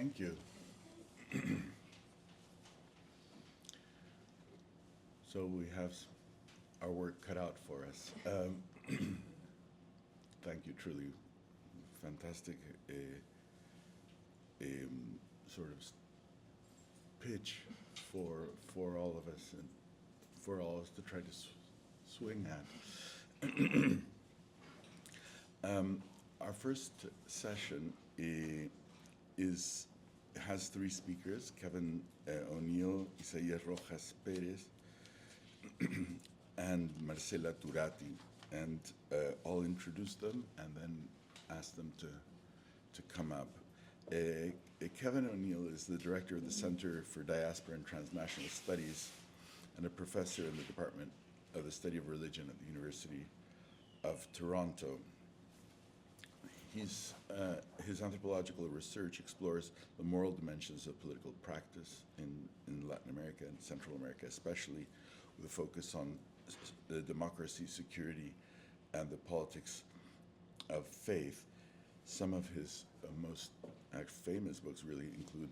Thank you. So we have our work cut out for us. Thank you, truly fantastic sort of pitch for all of us and for all of us to try to swing at. Our first session has three speakers: Kevin O'Neill, Isaias Rojas-Perez, and Marcela Turati, and I'll introduce them and then ask them to come up. Kevin O'Neill is the director of the Center for Diaspora and Transnational Studies and a professor in the Department of the Study of Religion at the University of Toronto. His anthropological research explores the moral dimensions of political practice in Latin America and Central America, especially with a focus on the democracy, security, and the politics of faith. Some of his most famous books really include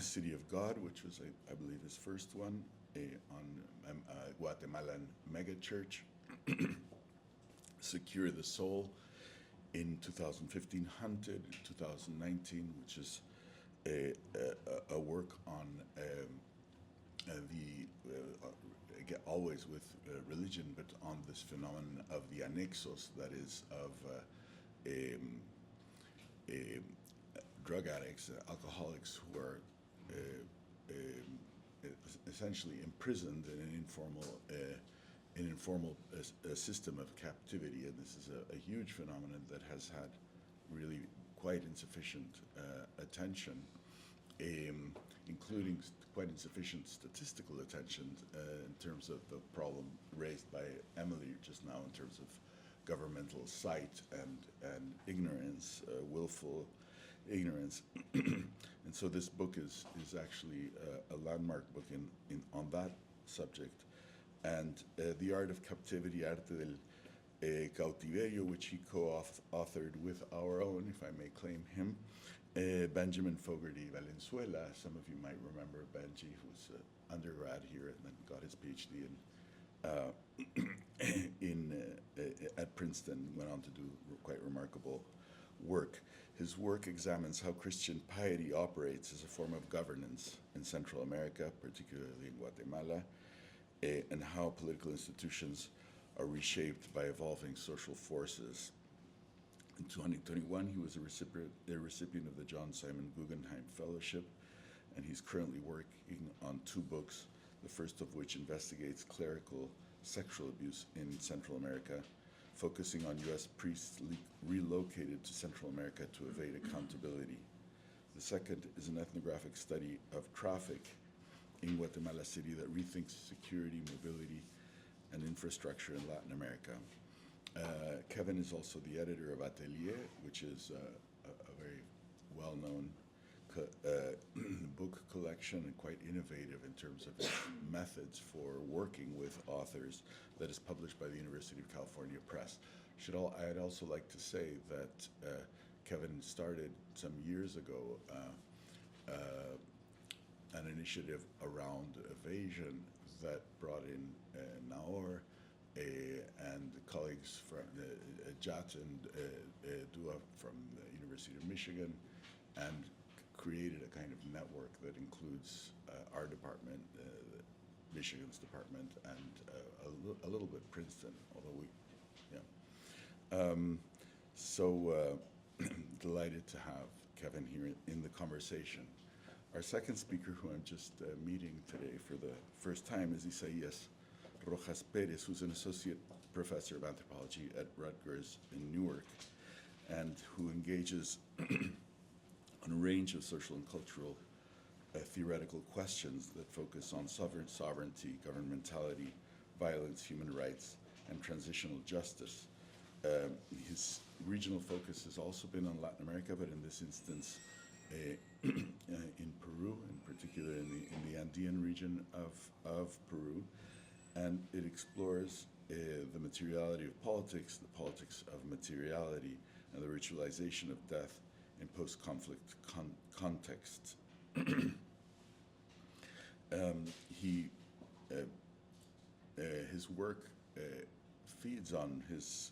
City of God, which was, I believe, his first one, on Guatemalan megachurch, Secure the Soul in 2015, Hunted in 2019, which is a work on always with religion, but on this phenomenon of the anexos, that is, of drug addicts, alcoholics who are essentially imprisoned in an informal system of captivity, and this is a huge phenomenon that has had really quite insufficient attention, including quite insufficient statistical attention in terms of the problem raised by Emily just now in terms of governmental sight and ignorance, willful ignorance. And so this book is actually a landmark book on that subject. And The Art of Captivity, Arte del Cautiverio, which he co-authored with our own, if I may claim him, Benjamin Fogarty Valenzuela. Some of you might remember Benji, who was an undergrad here and then got his PhD at Princeton, went on to do quite remarkable work. His work examines how Christian piety operates as a form of governance in Central America, particularly in Guatemala, and how political institutions are reshaped by evolving social forces. In 2021, he was a recipient of the John Simon Guggenheim Fellowship, and he's currently working on two books, the first of which investigates clerical sexual abuse in Central America, focusing on U.S. priests relocated to Central America to evade accountability. The second is an ethnographic study of traffic in Guatemala City that rethinks security, mobility, and infrastructure in Latin America. Kevin is also the editor of Atelier, which is a very well-known book collection and quite innovative in terms of its methods for working with authors, that is published by the University of California Press. I'd also like to say that Kevin started some years ago an initiative around evasion that brought in Naor and colleagues from Jat and Dua from the University of Michigan, and created a kind of network that includes our department, Michigan's department, and a little bit Princeton, although so delighted to have Kevin here in the conversation. Our second speaker, who I'm just meeting today for the first time, is Isaias Rojas-Perez, who's an associate professor of anthropology at Rutgers in Newark, and who engages on a range of social and cultural theoretical questions that focus on sovereignty, governmentality, violence, human rights, and transitional justice. His regional focus has also been on Latin America, but in this instance in Peru, in particular in the Andean region of Peru, and it explores the materiality of politics, the politics of materiality, and the ritualization of death in post-conflict contexts. His work feeds on his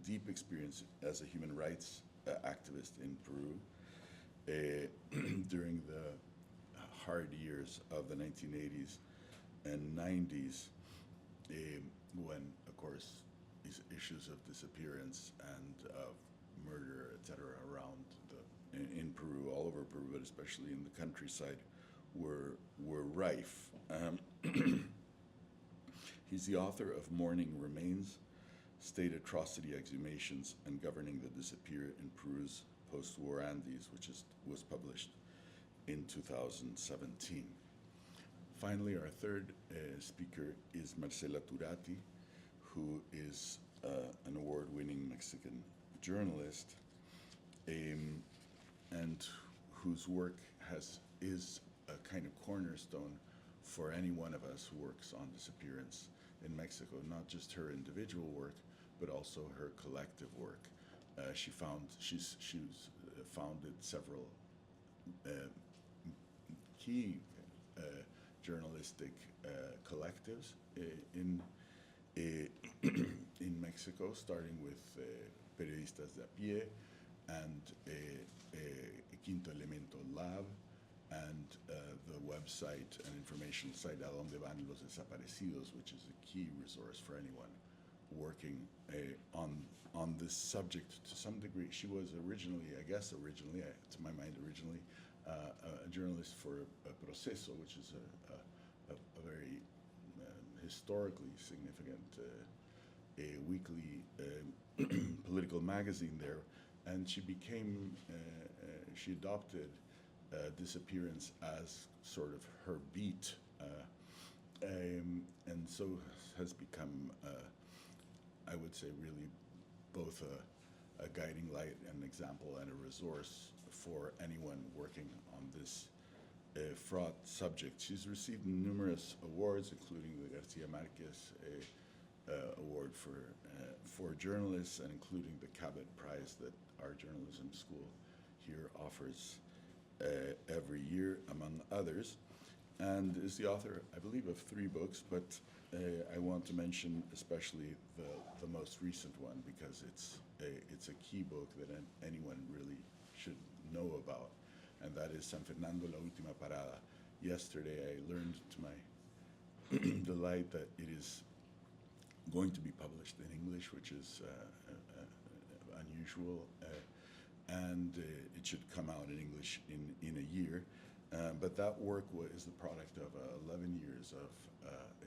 deep experience as a human rights activist in Peru during the hard years of the 1980s and 90s, when, of course, these issues of disappearance and of murder, etc., around in Peru, all over Peru, but especially in the countryside, were rife. He's the author of Mourning Remains, State Atrocity Exhumations and Governing the Disappeared in Peru's Post-War Andes, which was published in 2017. Finally, our third speaker is Marcela Turati, who is an award-winning Mexican journalist, and whose work is a kind of cornerstone for any one of us who works on disappearance in Mexico, not just her individual work, but also her collective work. She's founded several key journalistic collectives in Mexico, starting with Periodistas de a Pie and Quinto Elemento Lab, and the website and information site Dónde van los desaparecidos, which is a key resource for anyone working on this subject to some degree. She was originally, to my mind, a journalist for Proceso, which is a very historically significant weekly political magazine there, and she adopted disappearance as sort of her beat, and so has become, I would say, really both a guiding light, an example, and a resource for anyone working on this fraught subject. She's received numerous awards, including the Garcia Marquez Award for journalists, and including the Cabot Prize that our journalism school here offers every year, among others, and is the author, I believe, of 3 books, but I want to mention especially the most recent one, because it's a key book that anyone really should know about, and that is San Fernando, La Última Parada. Yesterday I learned to my delight that it is going to be published in English, which is unusual, and it should come out in English in a year. But that work is the product of 11 years of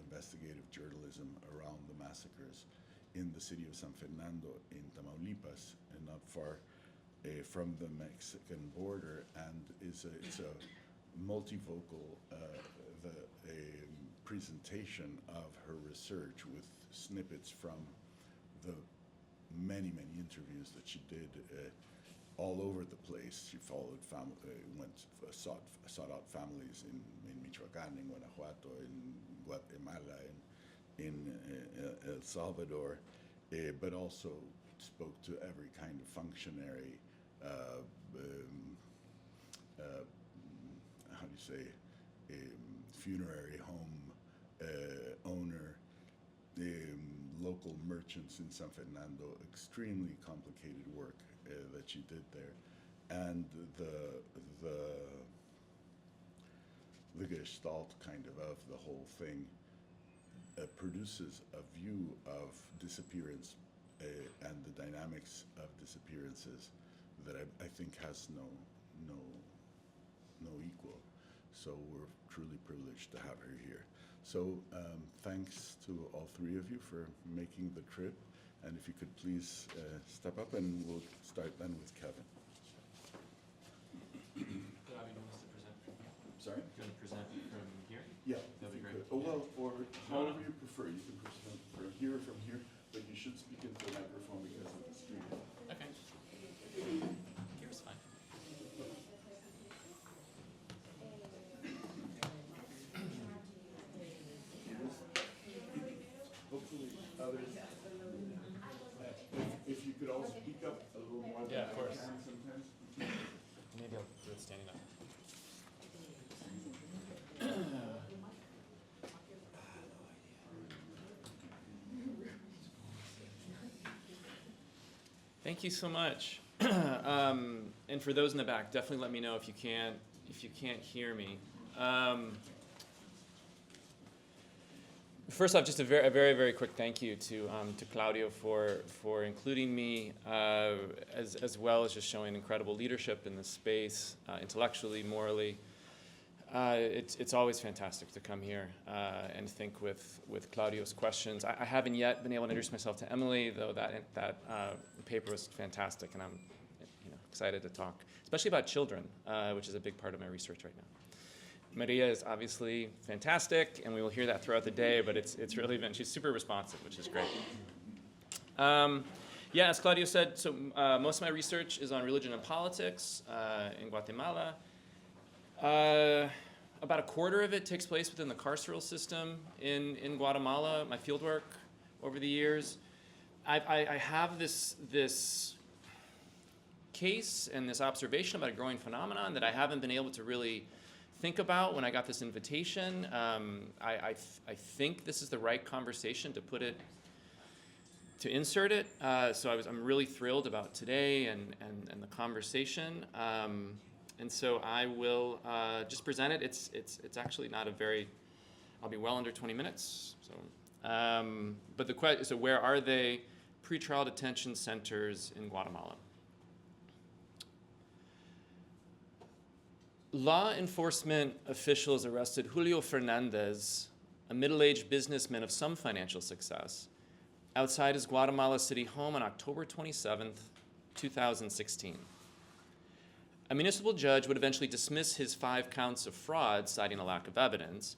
investigative journalism around the massacres in the city of San Fernando in Tamaulipas, and not far from the Mexican border, and it's a multivocal presentation of her research with snippets from the many interviews that she did all over the place. She followed sought out families in Michoacán, in Guanajuato, in Guatemala, in El Salvador, but also spoke to every kind of functionary, funerary home owner, local merchants in San Fernando. Extremely complicated work that she did there, and the gestalt kind of the whole thing produces a view of disappearance and the dynamics of disappearances that I think has no equal. So we're truly privileged to have her here. So thanks to all 3 of you for making the trip. And if you could please step up, and we'll start then with Kevin. Do you want us to present from here? Sorry? Do you want to present from here? Yeah, that'd be great. Oh, well, or however you prefer. You can present from here, but you should speak into the microphone because of the screen. Okay. Here's fine. Hopefully others. If you could all speak up a little more. Yeah, of course. standing up. Thank you so much. And for those in the back, definitely let me know if you can't hear me. First off, just a very, very quick thank you to Claudio for including me, as well as just showing incredible leadership in this space, intellectually, morally. It's always fantastic to come here and think with Claudio's questions. I haven't yet been able to introduce myself to Emily, though that paper was fantastic, and I'm excited to talk, especially about children, which is a big part of my research right now. Maria is obviously fantastic, and we will hear that throughout the day, but it's really been, she's super responsive, which is great. Yeah, as Claudio said, so most of my research is on religion and politics in Guatemala. About a quarter of it takes place within the carceral system in Guatemala, my fieldwork over the years. I have this case and this observation about a growing phenomenon that I haven't been able to really think about when I got this invitation. I think this is the right conversation to insert it. So I'm really thrilled about today and the conversation. And so I will just present it. It's actually not I'll be well under 20 minutes. So, but the question, so where are they? Pretrial detention centers in Guatemala. Law enforcement officials arrested Julio Fernandez, a middle-aged businessman of some financial success, outside his Guatemala City home on October 27th, 2016. A municipal judge would eventually dismiss his 5 counts of fraud, citing a lack of evidence,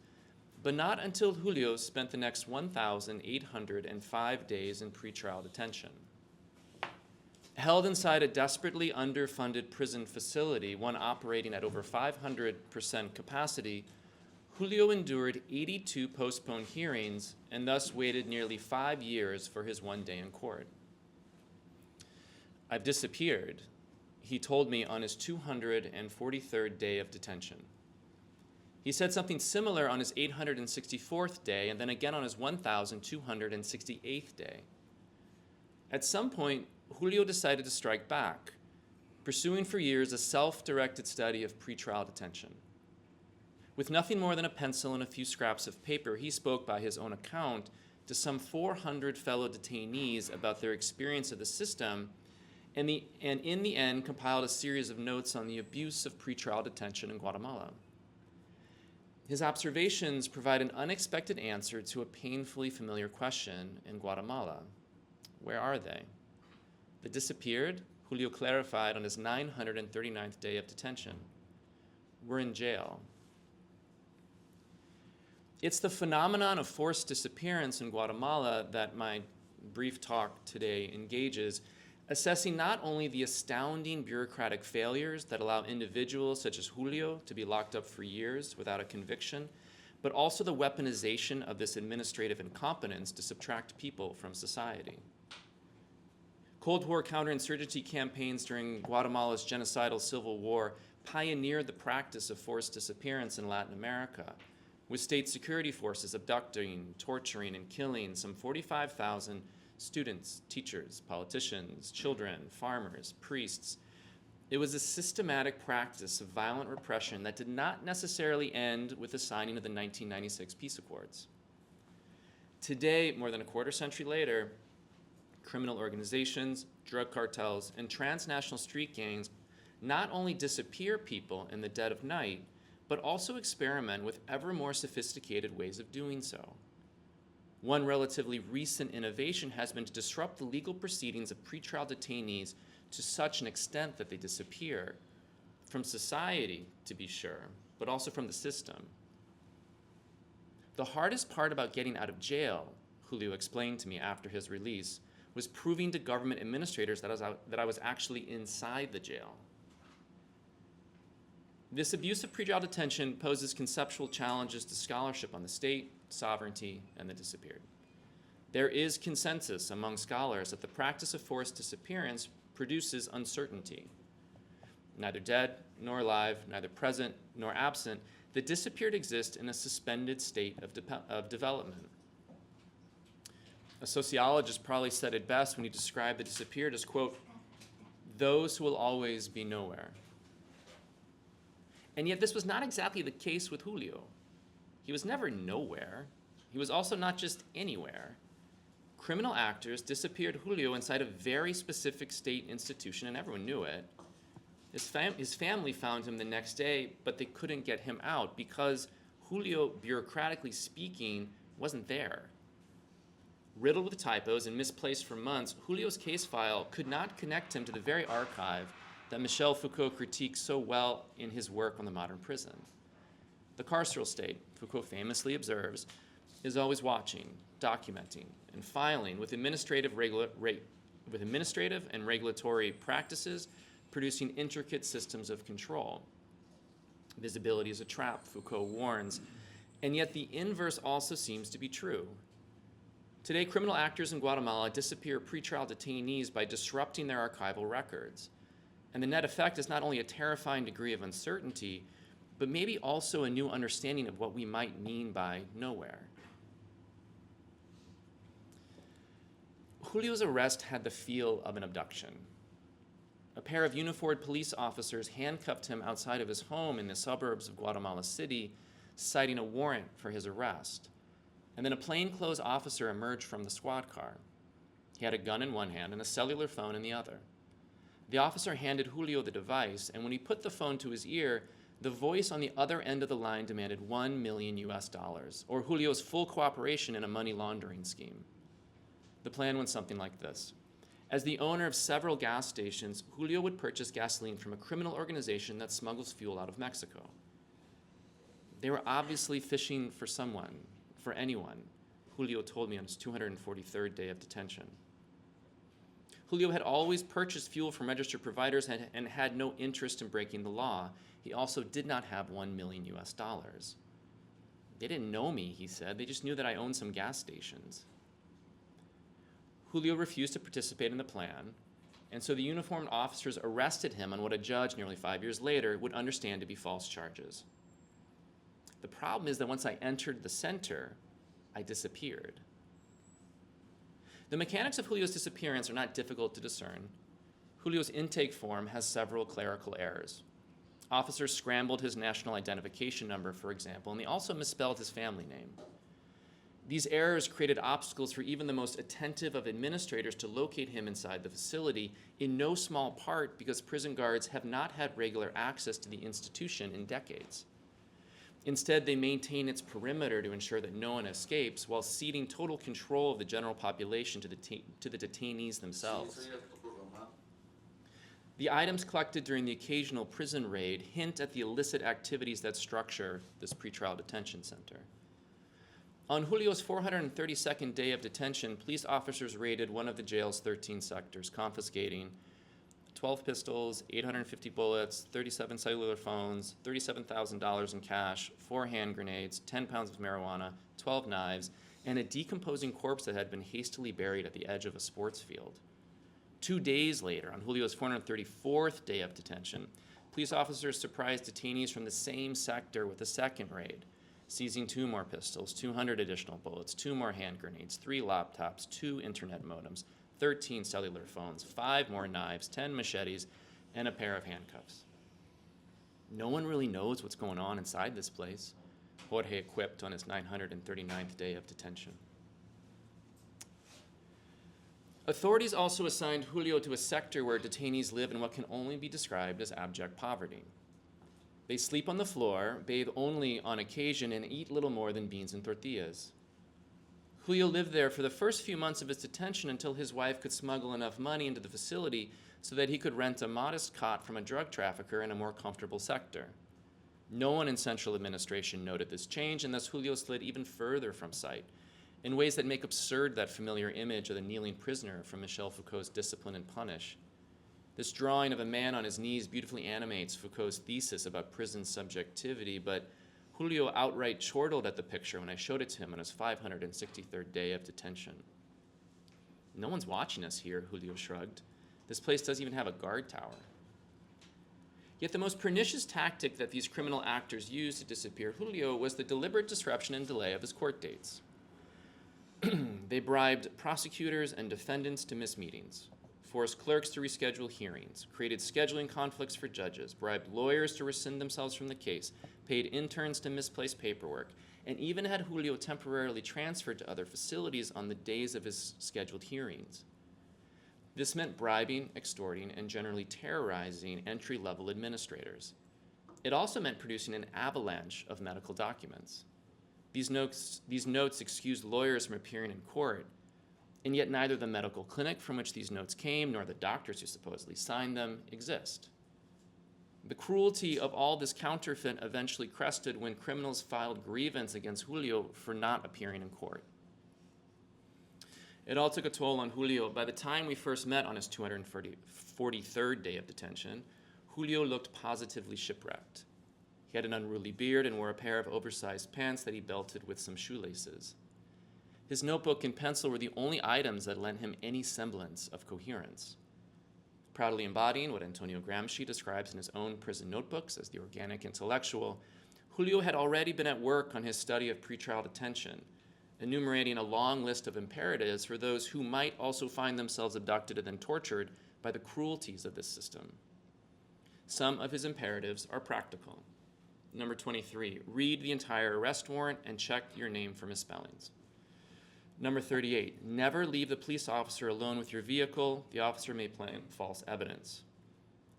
but not until Julio spent the next 1,805 days in pretrial detention. Held inside a desperately underfunded prison facility, one operating at over 500% capacity, Julio endured 82 postponed hearings and thus waited nearly 5 years for his one day in court. "I've disappeared," he told me on his 243rd day of detention. He said something similar on his 864th day and then again on his 1,268th day. At some point, Julio decided to strike back, pursuing for years a self-directed study of pretrial detention. With nothing more than a pencil and a few scraps of paper, he spoke by his own account to some 400 fellow detainees about their experience of the system, and in the end compiled a series of notes on the abuse of pretrial detention in Guatemala. His observations provide an unexpected answer to a painfully familiar question in Guatemala. Where are they? The disappeared, Julio clarified on his 939th day of detention. We're in jail. It's the phenomenon of forced disappearance in Guatemala that my brief talk today engages, assessing not only the astounding bureaucratic failures that allow individuals such as Julio to be locked up for years without a conviction, but also the weaponization of this administrative incompetence to subtract people from society. Cold War counterinsurgency campaigns during Guatemala's genocidal civil war pioneered the practice of forced disappearance in Latin America, with state security forces abducting, torturing, and killing some 45,000 students, teachers, politicians, children, farmers, priests. It was a systematic practice of violent repression that did not necessarily end with the signing of the 1996 peace accords. Today, more than a quarter century later, criminal organizations, drug cartels, and transnational street gangs not only disappear people in the dead of night, but also experiment with ever more sophisticated ways of doing so. One relatively recent innovation has been to disrupt the legal proceedings of pretrial detainees to such an extent that they disappear from society, to be sure, but also from the system. The hardest part about getting out of jail, Julio explained to me after his release, was proving to government administrators that I was actually inside the jail. This abuse of pretrial detention poses conceptual challenges to scholarship on the state, sovereignty, and the disappeared. There is consensus among scholars that the practice of forced disappearance produces uncertainty. neither dead nor alive, neither present nor absent, the disappeared exist in a suspended state of development. A sociologist probably said it best when he described the disappeared as, quote, those who will always be nowhere. And yet this was not exactly the case with Julio. He was never nowhere. He was also not just anywhere. Criminal actors disappeared Julio inside a very specific state institution, and everyone knew it. His family found him the next day, but they couldn't get him out because Julio, bureaucratically speaking, wasn't there. Riddled with typos and misplaced for months, Julio's case file could not connect him to the very archive that Michel Foucault critiques so well in his work on the modern prison. The carceral state, Foucault famously observes, is always watching, documenting, and filing with administrative and regulatory practices, producing intricate systems of control. Visibility is a trap, Foucault warns, and yet the inverse also seems to be true. Today, criminal actors in Guatemala disappear pretrial detainees by disrupting their archival records. And the net effect is not only a terrifying degree of uncertainty, but maybe also a new understanding of what we might mean by nowhere. Julio's arrest had the feel of an abduction. A pair of uniformed police officers handcuffed him outside of his home in the suburbs of Guatemala City, citing a warrant for his arrest. And then a plainclothes officer emerged from the squad car. He had a gun in one hand and a cellular phone in the other. The officer handed Julio the device, and when he put the phone to his ear, the voice on the other end of the line demanded $1 million, or Julio's full cooperation in a money laundering scheme. The plan went something like this. As the owner of several gas stations, Julio would purchase gasoline from a criminal organization that smuggles fuel out of Mexico. They were obviously fishing for someone, for anyone, Julio told me on his 243rd day of detention. Julio had always purchased fuel from registered providers and had no interest in breaking the law. He also did not have $1 million. They didn't know me, he said. They just knew that I owned some gas stations. Julio refused to participate in the plan, and so the uniformed officers arrested him on what a judge nearly 5 years later would understand to be false charges. The problem is that once I entered the center, I disappeared. The mechanics of Julio's disappearance are not difficult to discern. Julio's intake form has several clerical errors. Officers scrambled his national identification number, for example, and they also misspelled his family name. These errors created obstacles for even the most attentive of administrators to locate him inside the facility, in no small part because prison guards have not had regular access to the institution in decades. Instead, they maintain its perimeter to ensure that no one escapes, while ceding total control of the general population to the detainees themselves. The items collected during the occasional prison raid hint at the illicit activities that structure this pretrial detention center. On Julio's 432nd day of detention, police officers raided one of the jail's 13 sectors, confiscating 12 pistols, 850 bullets, 37 cellular phones, $37,000 in cash, 4 hand grenades, 10 pounds of marijuana, 12 knives, and a decomposing corpse that had been hastily buried at the edge of a sports field. 2 days later, on Julio's 434th day of detention, police officers surprised detainees from the same sector with a second raid, seizing 2 more pistols, 200 additional bullets, 2 more hand grenades, 3 laptops, 2 internet modems, 13 cellular phones, 5 more knives, 10 machetes, and a pair of handcuffs. No one really knows what's going on inside this place, Jorge quipped on his 939th day of detention. Authorities also assigned Julio to a sector where detainees live in what can only be described as abject poverty. They sleep on the floor, bathe only on occasion, and eat little more than beans and tortillas. Julio lived there for the first few months of his detention until his wife could smuggle enough money into the facility so that he could rent a modest cot from a drug trafficker in a more comfortable sector. No one in central administration noted this change, and thus Julio slid even further from sight, in ways that make absurd that familiar image of the kneeling prisoner from Michel Foucault's Discipline and Punish. This drawing of a man on his knees beautifully animates Foucault's thesis about prison subjectivity, but Julio outright chortled at the picture when I showed it to him on his 563rd day of detention. No one's watching us here, Julio shrugged. This place doesn't even have a guard tower. Yet the most pernicious tactic that these criminal actors used to disappear Julio was the deliberate disruption and delay of his court dates. They bribed prosecutors and defendants to miss meetings, forced clerks to reschedule hearings, created scheduling conflicts for judges, bribed lawyers to rescind themselves from the case, paid interns to misplace paperwork, and even had Julio temporarily transferred to other facilities on the days of his scheduled hearings. This meant bribing, extorting, and generally terrorizing entry-level administrators. It also meant producing an avalanche of medical documents. These notes excused lawyers from appearing in court, and yet neither the medical clinic from which these notes came nor the doctors who supposedly signed them exist. The cruelty of all this counterfeit eventually crested when criminals filed grievance against Julio for not appearing in court. It all took a toll on Julio. By the time we first met on his 243rd day of detention, Julio looked positively shipwrecked. He had an unruly beard and wore a pair of oversized pants that he belted with some shoelaces. His notebook and pencil were the only items that lent him any semblance of coherence. Proudly embodying what Antonio Gramsci describes in his own prison notebooks as the organic intellectual, Julio had already been at work on his study of pretrial detention, enumerating a long list of imperatives for those who might also find themselves abducted and then tortured by the cruelties of this system. Some of his imperatives are practical. Number 23, read the entire arrest warrant and check your name for misspellings. Number 38, never leave the police officer alone with your vehicle. The officer may plant false evidence.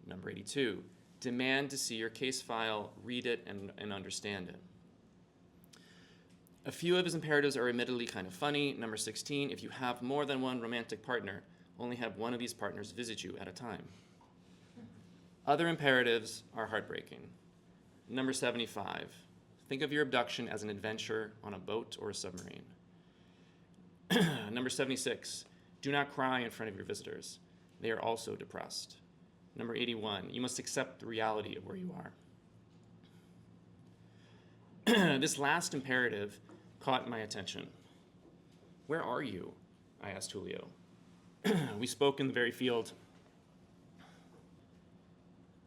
Number 82, demand to see your case file, read it, and understand it. A few of his imperatives are admittedly kind of funny. Number 16, if you have more than one romantic partner, only have one of these partners visit you at a time. Other imperatives are heartbreaking. Number 75, think of your abduction as an adventure on a boat or a submarine. Number 76, do not cry in front of your visitors. They are also depressed. Number 81, you must accept the reality of where you are. This last imperative caught my attention. Where are you? I asked Julio. We spoke in the very field.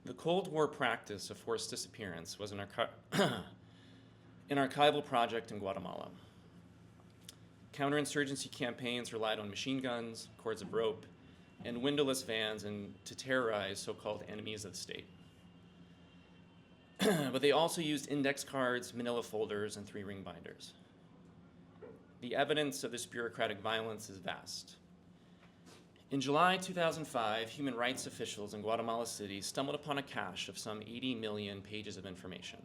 The Cold War practice of forced disappearance was an archival project in Guatemala. Counterinsurgency campaigns relied on machine guns, cords of rope, and windowless vans to terrorize so-called enemies of the state. But they also used index cards, manila folders, and 3-ring binders. The evidence of this bureaucratic violence is vast. In July 2005, human rights officials in Guatemala City stumbled upon a cache of some 80 million pages of information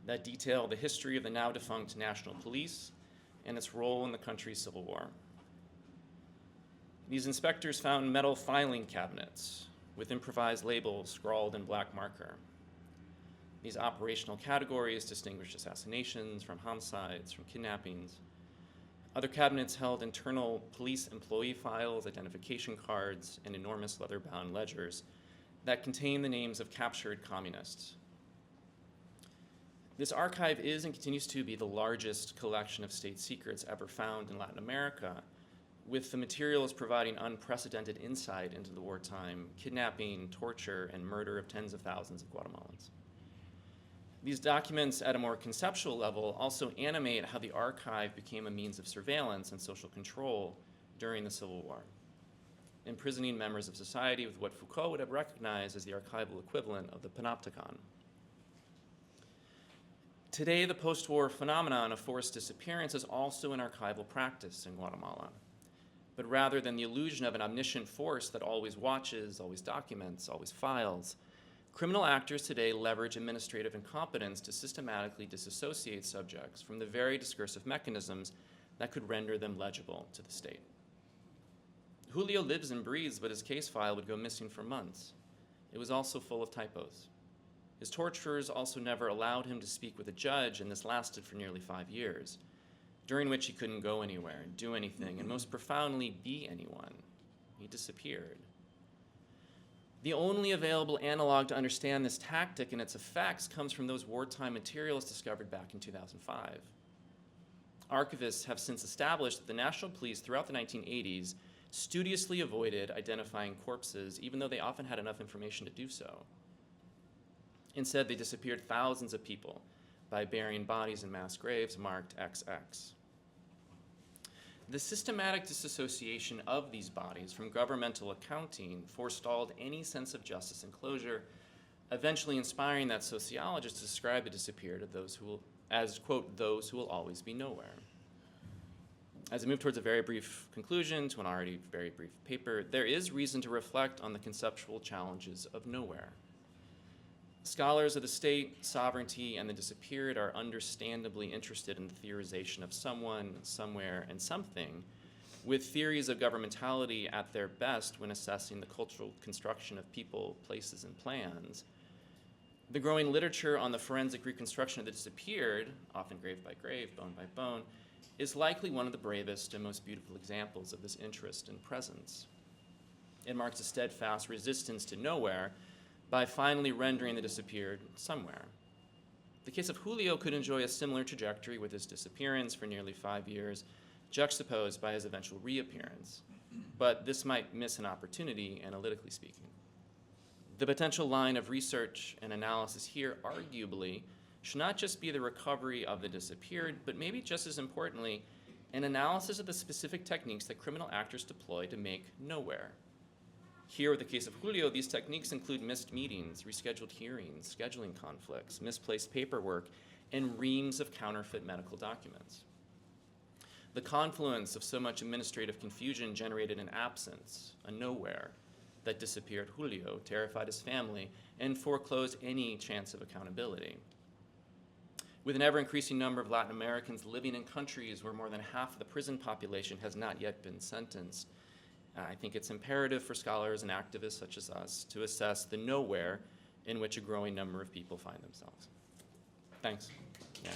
that detail the history of the now defunct National Police and its role in the country's civil war. These inspectors found metal filing cabinets with improvised labels scrawled in black marker. These operational categories distinguished assassinations from homicides, from kidnappings. Other cabinets held internal police employee files, identification cards, and enormous leather-bound ledgers that contain the names of captured communists. This archive is and continues to be the largest collection of state secrets ever found in Latin America, with the materials providing unprecedented insight into the wartime kidnapping, torture, and murder of tens of thousands of Guatemalans. These documents, at a more conceptual level, also animate how the archive became a means of surveillance and social control during the Civil War, imprisoning members of society with what Foucault would have recognized as the archival equivalent of the panopticon. Today, the post-war phenomenon of forced disappearance is also an archival practice in Guatemala. But rather than the illusion of an omniscient force that always watches, always documents, always files, criminal actors today leverage administrative incompetence to systematically disassociate subjects from the very discursive mechanisms that could render them legible to the state. Julio lives and breathes, but his case file would go missing for months. It was also full of typos. His torturers also never allowed him to speak with a judge, and this lasted for nearly 5 years, during which he couldn't go anywhere, do anything, and most profoundly, be anyone. He disappeared. The only available analog to understand this tactic and its effects comes from those wartime materials discovered back in 2005. Archivists have since established that the National Police throughout the 1980s studiously avoided identifying corpses, even though they often had enough information to do so. Instead, they disappeared thousands of people by burying bodies in mass graves marked XX. The systematic disassociation of these bodies from governmental accounting forestalled any sense of justice and closure, eventually inspiring that sociologists to describe the disappeared as, quote, those who will always be nowhere. As I move towards a very brief conclusion to an already very brief paper, there is reason to reflect on the conceptual challenges of nowhere. Scholars of the state, sovereignty, and the disappeared are understandably interested in the theorization of someone, somewhere, and something, with theories of governmentality at their best when assessing the cultural construction of people, places, and plans. The growing literature on the forensic reconstruction of the disappeared, often grave by grave, bone by bone, is likely one of the bravest and most beautiful examples of this interest and presence. It marks a steadfast resistance to nowhere by finally rendering the disappeared somewhere. The case of Julio could enjoy a similar trajectory with his disappearance for nearly 5 years, juxtaposed by his eventual reappearance. But this might miss an opportunity, analytically speaking. The potential line of research and analysis here, arguably, should not just be the recovery of the disappeared, but maybe just as importantly, an analysis of the specific techniques that criminal actors deploy to make nowhere. Here, with the case of Julio, these techniques include missed meetings, rescheduled hearings, scheduling conflicts, misplaced paperwork, and reams of counterfeit medical documents. The confluence of so much administrative confusion generated an absence, a nowhere, that disappeared Julio, terrified his family, and foreclosed any chance of accountability. With an ever-increasing number of Latin Americans living in countries where more than half of the prison population has not yet been sentenced, I think it's imperative for scholars and activists such as us to assess the nowhere in which a growing number of people find themselves. Thanks. Yeah.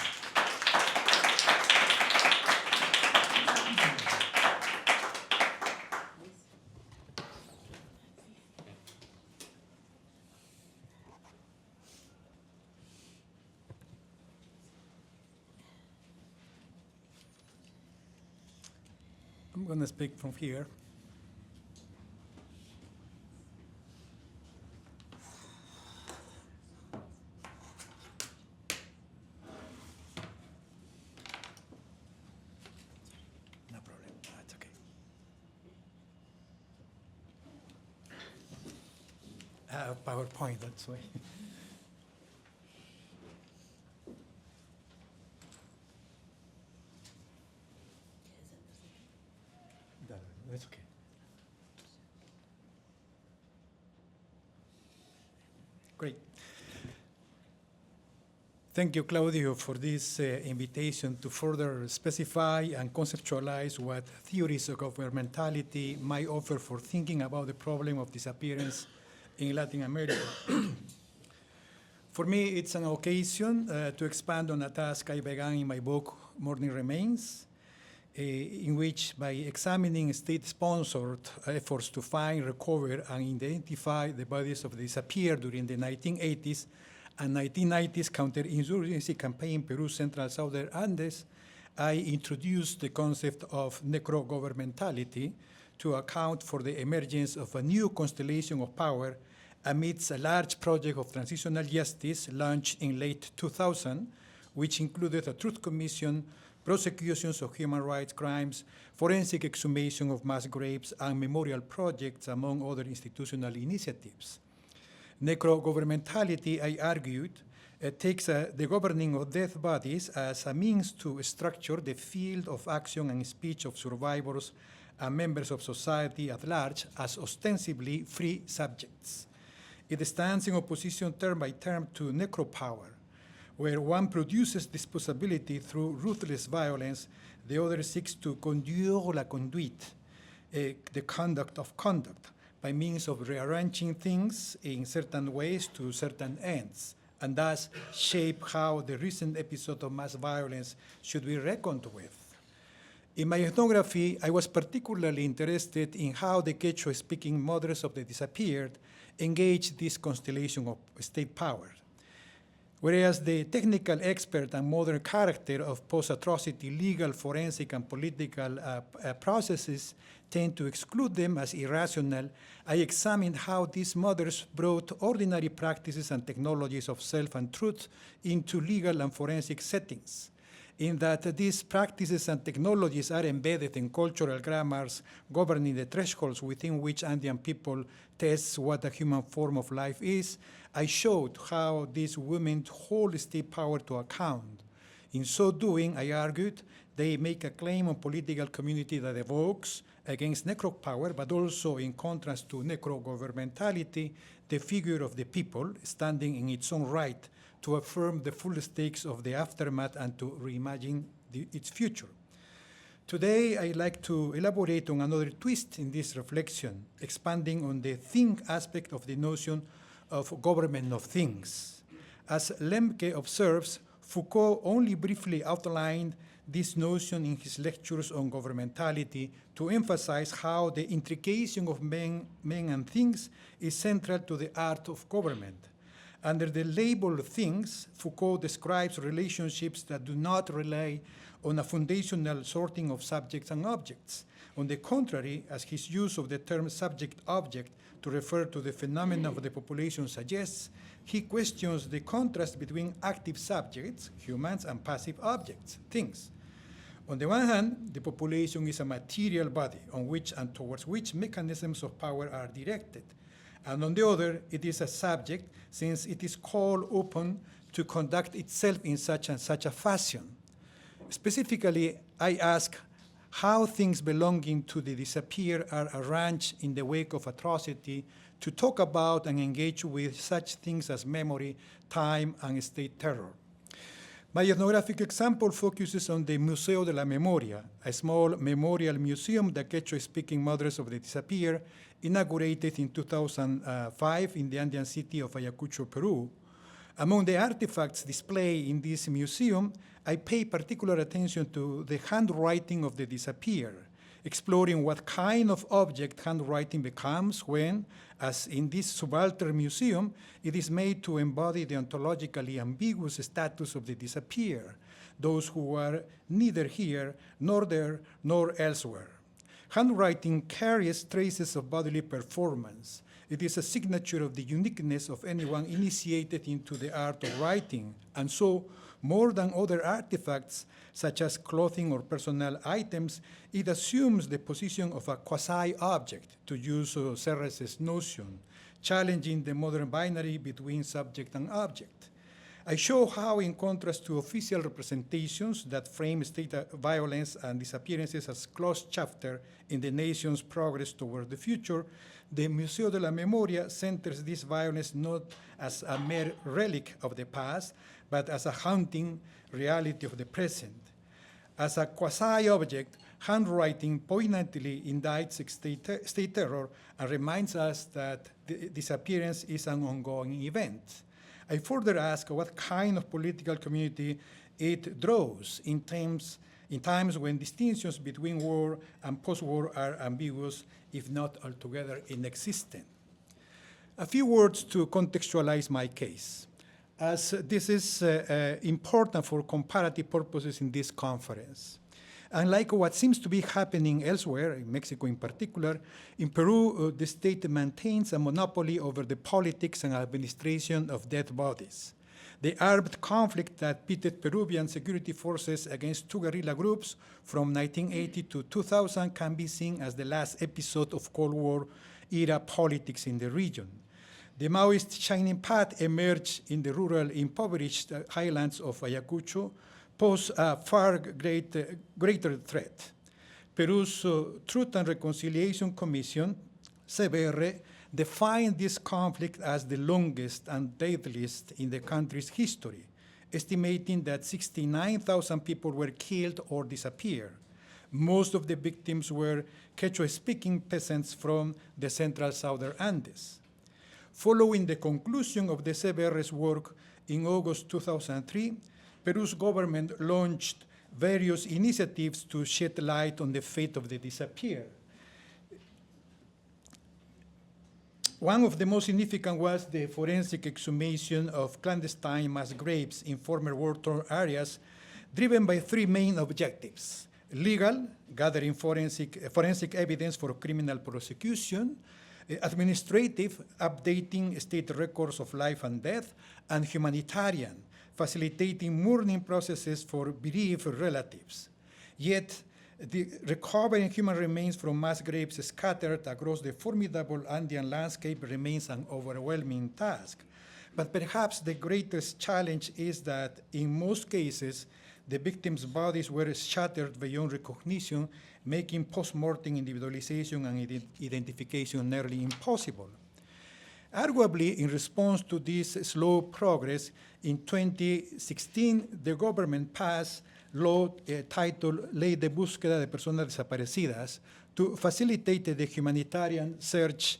I'm going to speak from here. No problem. That's okay. I have PowerPoint, that's why. That's okay. Great. Thank you, Claudio, for this invitation to further specify and conceptualize what theories of governmentality might offer for thinking about the problem of disappearance in Latin America. For me, it's an occasion to expand on a task I began in my book, Morning Remains, in which, by examining state-sponsored efforts to find, recover, and identify the bodies of the disappeared during the 1980s and 1990s counterinsurgency campaign in Peru's central southern Andes, I introduced the concept of necro-governmentality to account for the emergence of a new constellation of power amidst a large project of transitional justice launched in late 2000, which included a truth commission, prosecutions of human rights crimes, forensic exhumation of mass graves, and memorial projects, among other institutional initiatives. Necro-governmentality, I argued, takes the governing of dead bodies as a means to structure the field of action and speech of survivors and members of society at large as ostensibly free subjects. It stands in opposition term by term to necropower, where one produces disposability through ruthless violence, the other seeks to conduire la conduite, the conduct of conduct, by means of rearranging things in certain ways to certain ends, and thus shape how the recent episode of mass violence should be reckoned with. In my ethnography, I was particularly interested in how the Quechua-speaking mothers of the disappeared engaged this constellation of state power. Whereas the technical expert and modern character of post-atrocity legal, forensic, and political processes tend to exclude them as irrational, I examined how these mothers brought ordinary practices and technologies of self and truth into legal and forensic settings, in that these practices and technologies are embedded in cultural grammars governing the thresholds within which Andean people test what a human form of life is. I showed how these women hold state power to account. In so doing, I argued, they make a claim on political community that evokes, against necro power, but also in contrast to necro-governmentality, the figure of the people standing in its own right to affirm the full stakes of the aftermath and to reimagine its future. Today, I'd like to elaborate on another twist in this reflection, expanding on the thing aspect of the notion of government of things. As Lemke observes, Foucault only briefly outlined this notion in his lectures on governmentality to emphasize how the intrication of men and things is central to the art of government. Under the label things, Foucault describes relationships that do not rely on a foundational sorting of subjects and objects. On the contrary, as his use of the term subject-object to refer to the phenomena of the population suggests, he questions the contrast between active subjects, humans, and passive objects, things. On the one hand, the population is a material body on which and towards which mechanisms of power are directed. And on the other, it is a subject since it is called upon to conduct itself in such and such a fashion. Specifically, I ask how things belonging to the disappeared are arranged in the wake of atrocity to talk about and engage with such things as memory, time, and state terror. My ethnographic example focuses on the Museo de la Memoria, a small memorial museum that Quechua-speaking mothers of the disappeared inaugurated in 2005 in the Andean city of Ayacucho, Peru. Among the artifacts displayed in this museum, I pay particular attention to the handwriting of the disappeared, exploring what kind of object handwriting becomes when, as in this subaltern museum, it is made to embody the ontologically ambiguous status of the disappeared, those who are neither here, nor there, nor elsewhere. Handwriting carries traces of bodily performance. It is a signature of the uniqueness of anyone initiated into the art of writing, and so, more than other artifacts, such as clothing or personal items, it assumes the position of a quasi-object, to use Serres' notion, challenging the modern binary between subject and object. I show how, in contrast to official representations that frame state violence and disappearances as closed chapter in the nation's progress toward the future, the Museo de la Memoria centers this violence not as a mere relic of the past, but as a haunting reality of the present. As a quasi-object, handwriting poignantly indicts state terror and reminds us that the disappearance is an ongoing event. I further ask what kind of political community it draws in times when distinctions between war and post-war are ambiguous, if not altogether inexistent. A few words to contextualize my case, as this is important for comparative purposes in this conference. Unlike what seems to be happening elsewhere, in Mexico in particular, in Peru, the state maintains a monopoly over the politics and administration of dead bodies. The armed conflict that pitted Peruvian security forces against two guerrilla groups from 1980 to 2000 can be seen as the last episode of Cold War-era politics in the region. The Maoist shining path emerged in the rural, impoverished highlands of Ayacucho, pose a far greater threat. Peru's Truth and Reconciliation Commission, CBR, defined this conflict as the longest and deadliest in the country's history, estimating that 69,000 people were killed or disappeared. Most of the victims were Quechua-speaking peasants from the central southern Andes. Following the conclusion of the CBR's work in August 2003, Peru's government launched various initiatives to shed light on the fate of the disappeared. One of the most significant was the forensic exhumation of clandestine mass graves in former war-torn areas, driven by three main objectives: legal, gathering forensic evidence for criminal prosecution; administrative, updating state records of life and death; and humanitarian, facilitating mourning processes for bereaved relatives. Yet, the recovering human remains from mass graves scattered across the formidable Andean landscape remains an overwhelming task. But perhaps the greatest challenge is that in most cases, the victims' bodies were shattered beyond recognition, making post-mortem individualization and identification nearly impossible. Arguably, in response to this slow progress, in 2016, the government passed law titled Ley de Búsqueda de Personas Desaparecidas to facilitate the humanitarian search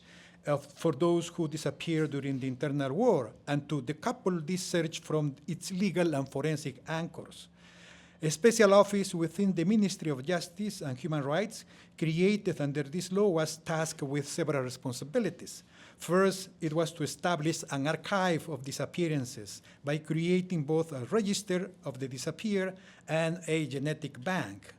for those who disappeared during the internal war and to decouple this search from its legal and forensic anchors. A special office within the Ministry of Justice and Human Rights created under this law was tasked with several responsibilities. First, it was to establish an archive of disappearances by creating both a register of the disappeared and a genetic bank.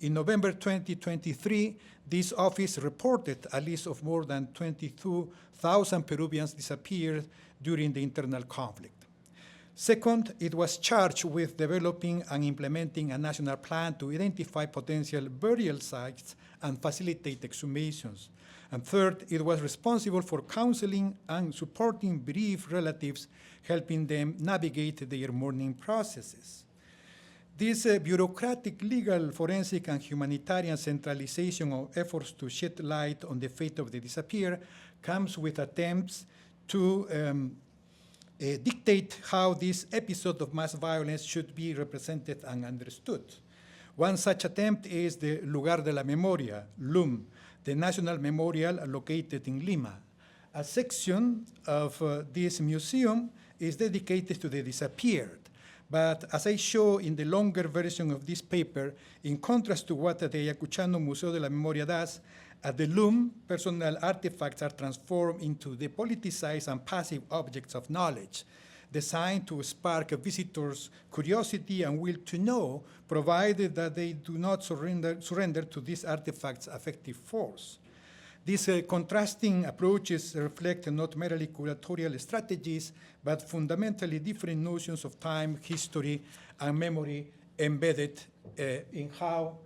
In November 2023, this office reported a list of more than 22,000 Peruvians disappeared during the internal conflict. Second, it was charged with developing and implementing a national plan to identify potential burial sites and facilitate exhumations. And third, it was responsible for counseling and supporting bereaved relatives, helping them navigate their mourning processes. This bureaucratic, legal, forensic, and humanitarian centralization of efforts to shed light on the fate of the disappeared comes with attempts to dictate how this episode of mass violence should be represented and understood. One such attempt is the Lugar de la Memoria, LUM, the national memorial located in Lima. A section of this museum is dedicated to the disappeared. But as I show in the longer version of this paper, in contrast to what the Ayacuchano Museo de la Memoria does, at the LUM, personal artifacts are transformed into depoliticized and passive objects of knowledge, designed to spark visitors' curiosity and will to know, provided that they do not surrender to these artifacts' affective force. These contrasting approaches reflect not merely curatorial strategies, but fundamentally different notions of time, history, and memory embedded in how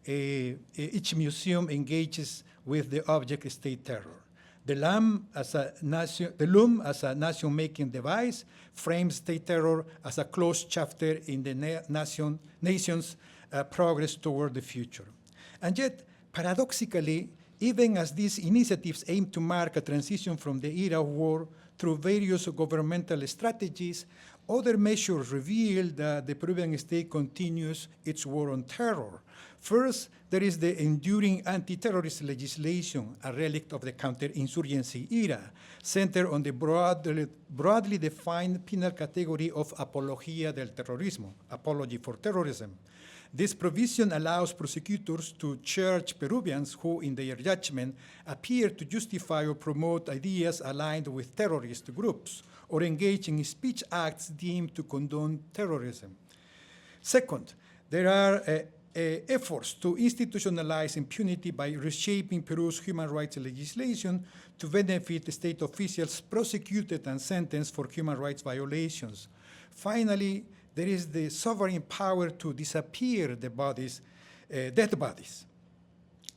each museum engages with the object state terror. The LUM as a nation-making device frames state terror as a closed chapter in the nation's progress toward the future. And yet, paradoxically, even as these initiatives aim to mark a transition from the era of war through various governmental strategies, other measures reveal that the Peruvian state continues its war on terror. First, there is the enduring anti-terrorist legislation, a relic of the counterinsurgency era, centered on the broadly defined penal category of apología del terrorismo, apology for terrorism. This provision allows prosecutors to charge Peruvians who, in their judgment, appear to justify or promote ideas aligned with terrorist groups or engage in speech acts deemed to condone terrorism. Second, there are efforts to institutionalize impunity by reshaping Peru's human rights legislation to benefit state officials prosecuted and sentenced for human rights violations. Finally, there is the sovereign power to disappear the bodies, dead bodies,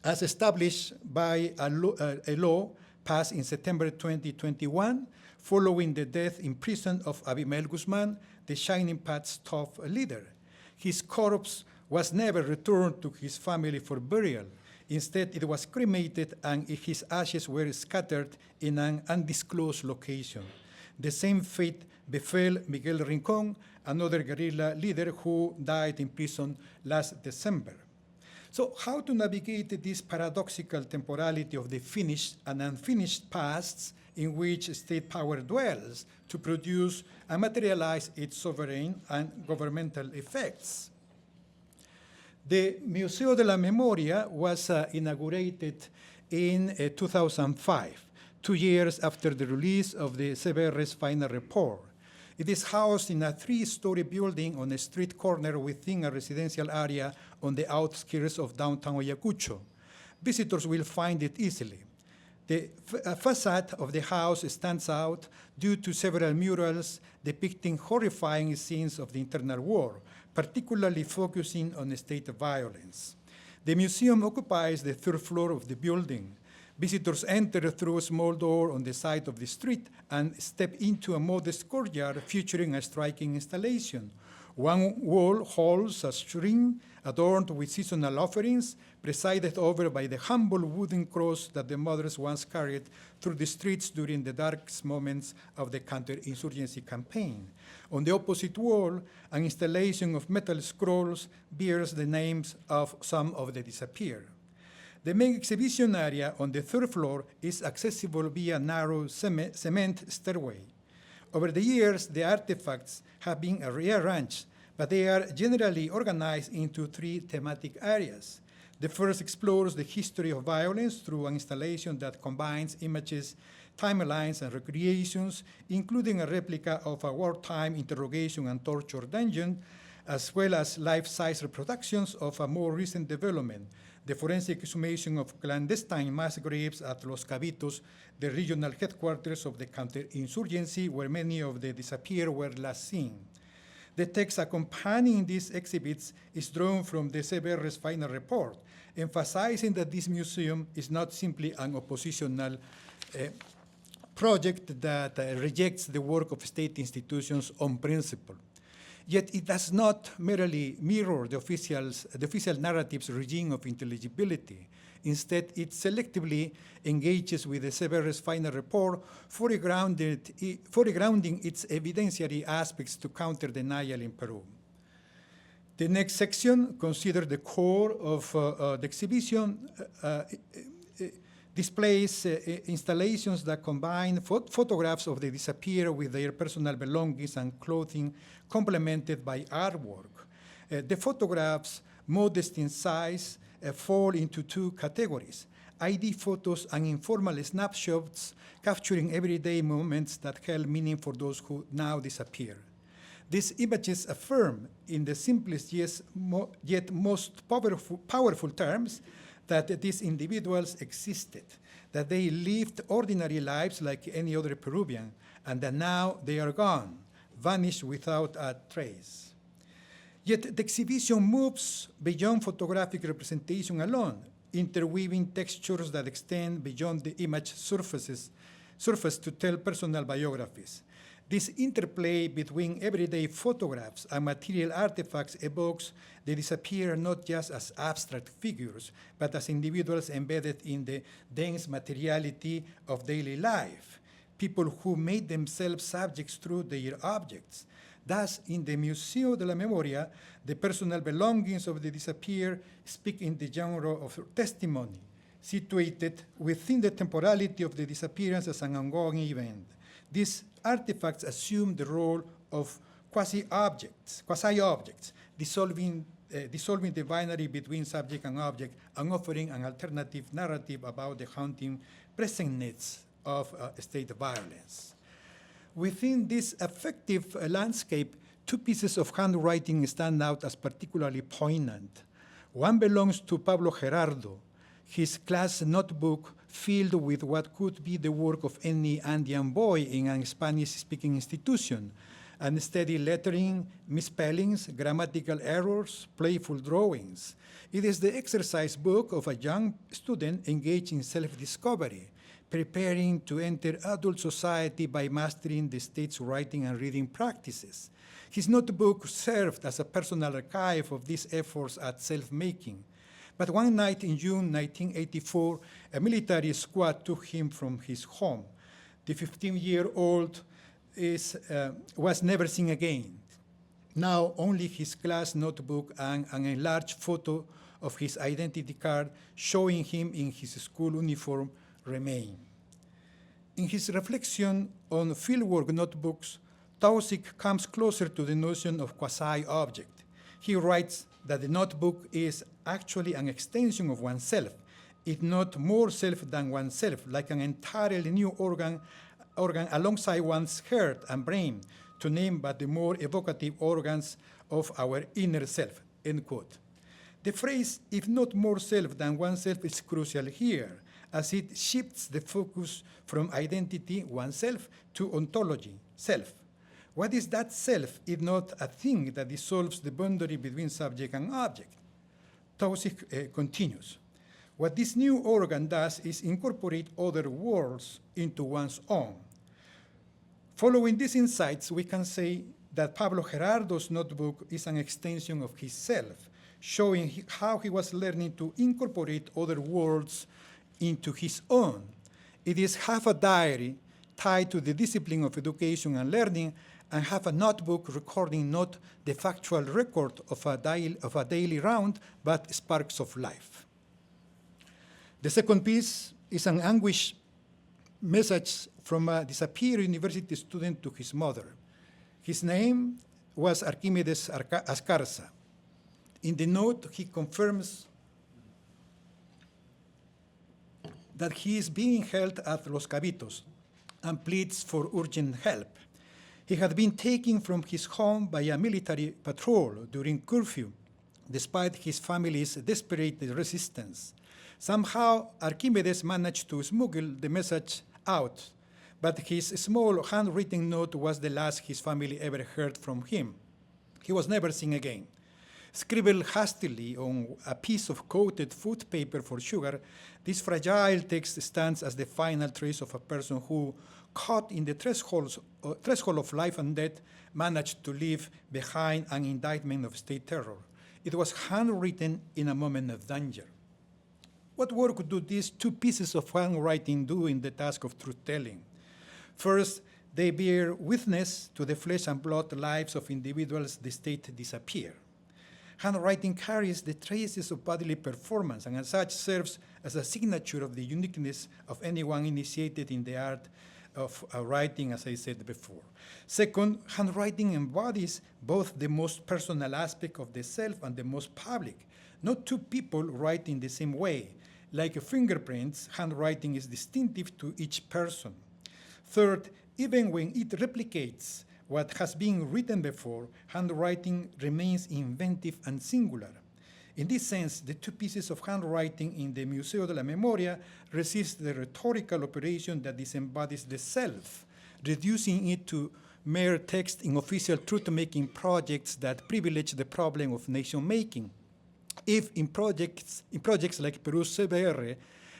as established by a law passed in September 2021 following the death in prison of Abimael Guzman, the Shining Path's top leader. His corpse was never returned to his family for burial. Instead, it was cremated and his ashes were scattered in an undisclosed location. The same fate befell Miguel Rincon, another guerrilla leader who died in prison last December. So how to navigate this paradoxical temporality of the finished and unfinished pasts in which state power dwells to produce and materialize its sovereign and governmental effects? The Museo de la Memoria was inaugurated in 2005. 2 years after the release of the Severres final report. It is housed in a 3-story building on a street corner within a residential area on the outskirts of downtown Ayacucho. Visitors will find it easily. The facade of the house stands out due to several murals depicting horrifying scenes of the internal war, particularly focusing on state violence. The museum occupies the 3rd floor of the building. Visitors enter through a small door on the side of the street and step into a modest courtyard featuring a striking installation. One wall holds a shrine adorned with seasonal offerings, presided over by the humble wooden cross that the mothers once carried through the streets during the darkest moments of the counterinsurgency campaign. On the opposite wall, an installation of metal scrolls bears the names of some of the disappeared. The main exhibition area on the 3rd floor is accessible via narrow cement stairway. Over the years, the artifacts have been rearranged, but they are generally organized into 3 thematic areas. The first explores the history of violence through an installation that combines images, timelines, and recreations, including a replica of a wartime interrogation and torture dungeon, as well as life-size reproductions of a more recent development, the forensic exhumation of clandestine mass graves at Los Cabitos, the regional headquarters of the counterinsurgency, where many of the disappeared were last seen. The text accompanying these exhibits is drawn from the Severres final report, emphasizing that this museum is not simply an oppositional project that rejects the work of state institutions on principle. Yet it does not merely mirror the official narrative's regime of intelligibility. Instead, it selectively engages with the Severres final report, foregrounding its evidentiary aspects to counter denial in Peru. The next section considers the core of the exhibition, displays installations that combine photographs of the disappeared with their personal belongings and clothing, complemented by artwork. The photographs, modest in size, fall into 2 categories: ID photos and informal snapshots capturing everyday moments that held meaning for those who now disappear. These images affirm, in the simplest yet most powerful terms, that these individuals existed, that they lived ordinary lives like any other Peruvian, and that now they are gone, vanished without a trace. Yet the exhibition moves beyond photographic representation alone, interweaving textures that extend beyond the image surface to tell personal biographies. This interplay between everyday photographs and material artifacts evokes the disappeared not just as abstract figures, but as individuals embedded in the dense materiality of daily life, people who made themselves subjects through their objects. Thus, in the Museo de la Memoria, the personal belongings of the disappeared speak in the genre of testimony, situated within the temporality of the disappearance as an ongoing event. These artifacts assume the role of quasi-objects, dissolving the binary between subject and object and offering an alternative narrative about the haunting presentness of state violence. Within this effective landscape, 2 pieces of handwriting stand out as particularly poignant. One belongs to Pablo Gerardo, his class notebook filled with what could be the work of any Andean boy in a Spanish-speaking institution, unsteady lettering, misspellings, grammatical errors, playful drawings. It is the exercise book of a young student engaged in self-discovery, preparing to enter adult society by mastering the state's writing and reading practices. His notebook served as a personal archive of these efforts at self-making. But one night in June 1984, a military squad took him from his home. The 15-year-old was never seen again. Now only his class notebook and an enlarged photo of his identity card showing him in his school uniform remain. In his reflection on fieldwork notebooks, Tausig comes closer to the notion of quasi-object. He writes that the notebook is actually an extension of oneself, if not more self than oneself, like an entirely new organ alongside one's heart and brain, to name but the more evocative organs of our inner self, end quote. The phrase, if not more self than oneself, is crucial here, as it shifts the focus from identity, oneself, to ontology, self. What is that self if not a thing that dissolves the boundary between subject and object? Taussig continues. What this new organ does is incorporate other worlds into one's own. Following these insights, we can say that Pablo Gerardo's notebook is an extension of his self, showing how he was learning to incorporate other worlds into his own. It is half a diary tied to the discipline of education and learning, and half a notebook recording not the factual record of a daily round, but sparks of life. The second piece is an anguished message from a disappeared university student to his mother. His name was Archimedes Ascarza. In the note, he confirms that he is being held at Los Cabitos and pleads for urgent help. He had been taken from his home by a military patrol during curfew, despite his family's desperate resistance. Somehow, Archimedes managed to smuggle the message out, but his small handwritten note was the last his family ever heard from him. He was never seen again. Scribbled hastily on a piece of coated food paper for sugar, this fragile text stands as the final trace of a person who, caught in the threshold of life and death, managed to leave behind an indictment of state terror. It was handwritten in a moment of danger. What work do these two pieces of handwriting do in the task of truth-telling? First, they bear witness to the flesh and blood lives of individuals the state disappear. Handwriting carries the traces of bodily performance, and as such serves as a signature of the uniqueness of anyone initiated in the art of writing, as I said before. Second, handwriting embodies both the most personal aspect of the self and the most public. Not two people write in the same way. Like fingerprints, handwriting is distinctive to each person. Third, even when it replicates what has been written before, handwriting remains inventive and singular. In this sense, the two pieces of handwriting in the Museo de la Memoria resist the rhetorical operation that disembodies the self, reducing it to mere text in official truth-making projects that privilege the problem of nation-making. If in projects like Peru's CBR,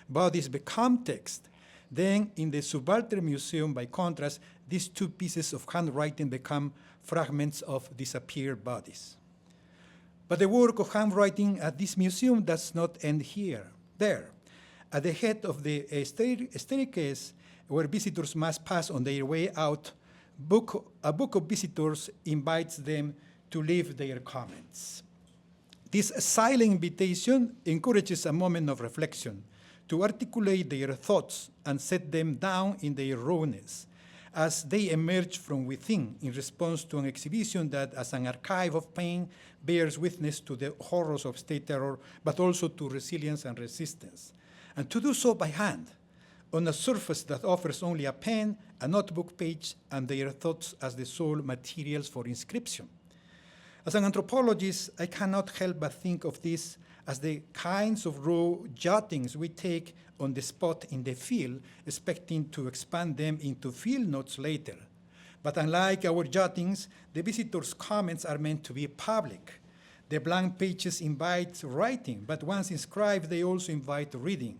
bodies become text, then in the Subaltern Museum, by contrast, these two pieces of handwriting become fragments of disappeared bodies. But the work of handwriting at this museum does not end there. At the head of the staircase, where visitors must pass on their way out, a book of visitors invites them to leave their comments. This silent invitation encourages a moment of reflection, to articulate their thoughts and set them down in their rawness, as they emerge from within in response to an exhibition that, as an archive of pain, bears witness to the horrors of state terror, but also to resilience and resistance. And to do so by hand, on a surface that offers only a pen, a notebook page, and their thoughts as the sole materials for inscription. As an anthropologist, I cannot help but think of this as the kinds of raw jottings we take on the spot in the field, expecting to expand them into Fieldnotes later. But unlike our jottings, the visitors' comments are meant to be public. The blank pages invite writing, but once inscribed, they also invite reading.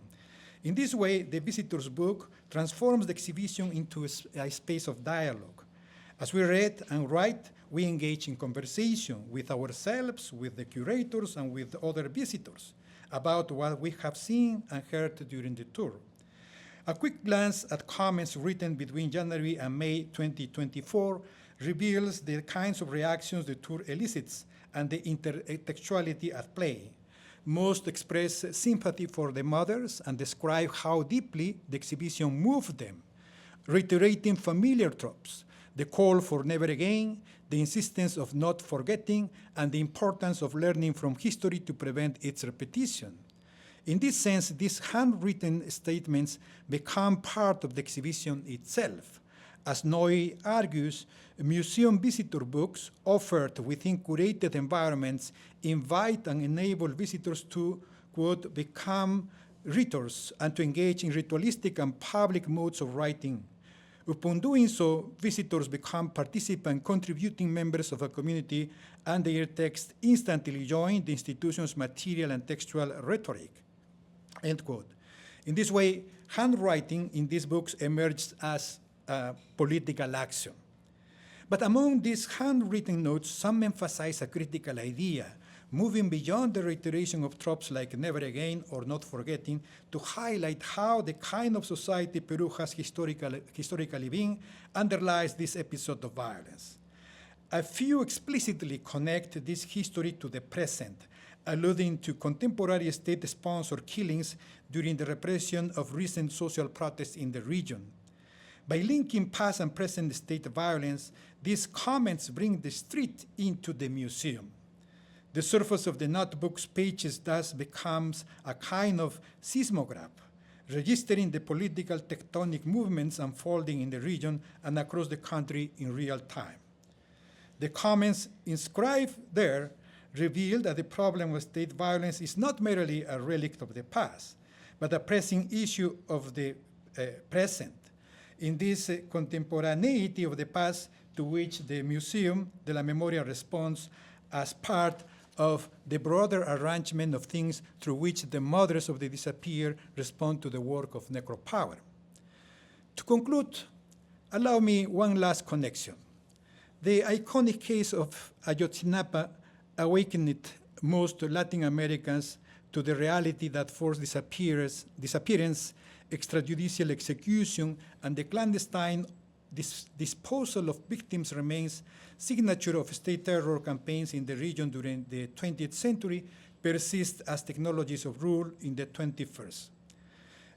In this way, the visitor's book transforms the exhibition into a space of dialogue. As we read and write, we engage in conversation with ourselves, with the curators, and with other visitors about what we have seen and heard during the tour. A quick glance at comments written between January and May 2024 reveals the kinds of reactions the tour elicits and the intertextuality at play. Most express sympathy for the mothers and describe how deeply the exhibition moved them, reiterating familiar tropes, the call for never again, the insistence of not forgetting, and the importance of learning from history to prevent its repetition. In this sense, these handwritten statements become part of the exhibition itself. As Noy argues, museum visitor books offered within curated environments invite and enable visitors to, quote, become rhetorics and to engage in ritualistic and public modes of writing. Upon doing so, visitors become participant, contributing members of a community, and their text instantly join the institution's material and textual rhetoric, end quote. In this way, handwriting in these books emerged as a political action. But among these handwritten notes, some emphasize a critical idea, moving beyond the reiteration of tropes like never again or not forgetting to highlight how the kind of society Peru has historically been underlies this episode of violence. A few explicitly connect this history to the present, alluding to contemporary state-sponsored killings during the repression of recent social protests in the region. By linking past and present state violence, these comments bring the street into the museum. The surface of the notebook's pages thus becomes a kind of seismograph, registering the political tectonic movements unfolding in the region and across the country in real time. The comments inscribed there reveal that the problem of state violence is not merely a relic of the past, but a pressing issue of the present. In this contemporaneity of the past to which the Museum de la Memoria responds as part of the broader arrangement of things through which the mothers of the disappeared respond to the work of necropower. To conclude, allow me one last connection. The iconic case of Ayotzinapa awakened most Latin Americans to the reality that forced disappearance, extrajudicial execution, and the clandestine disposal of victims remains signature of state terror campaigns in the region during the 20th century persist as technologies of rule in the 21st.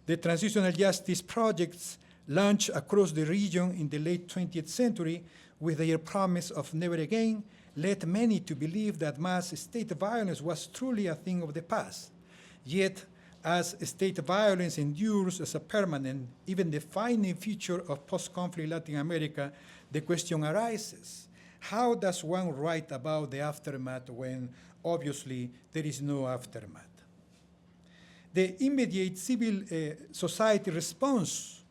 The transitional justice projects launched across the region in the late 20th century with their promise of never again led many to believe that mass state violence was truly a thing of the past. Yet, as state violence endures as a permanent, even defining feature of post-conflict Latin America, the question arises, how does one write about the aftermath when obviously there is no aftermath? The immediate civil society response,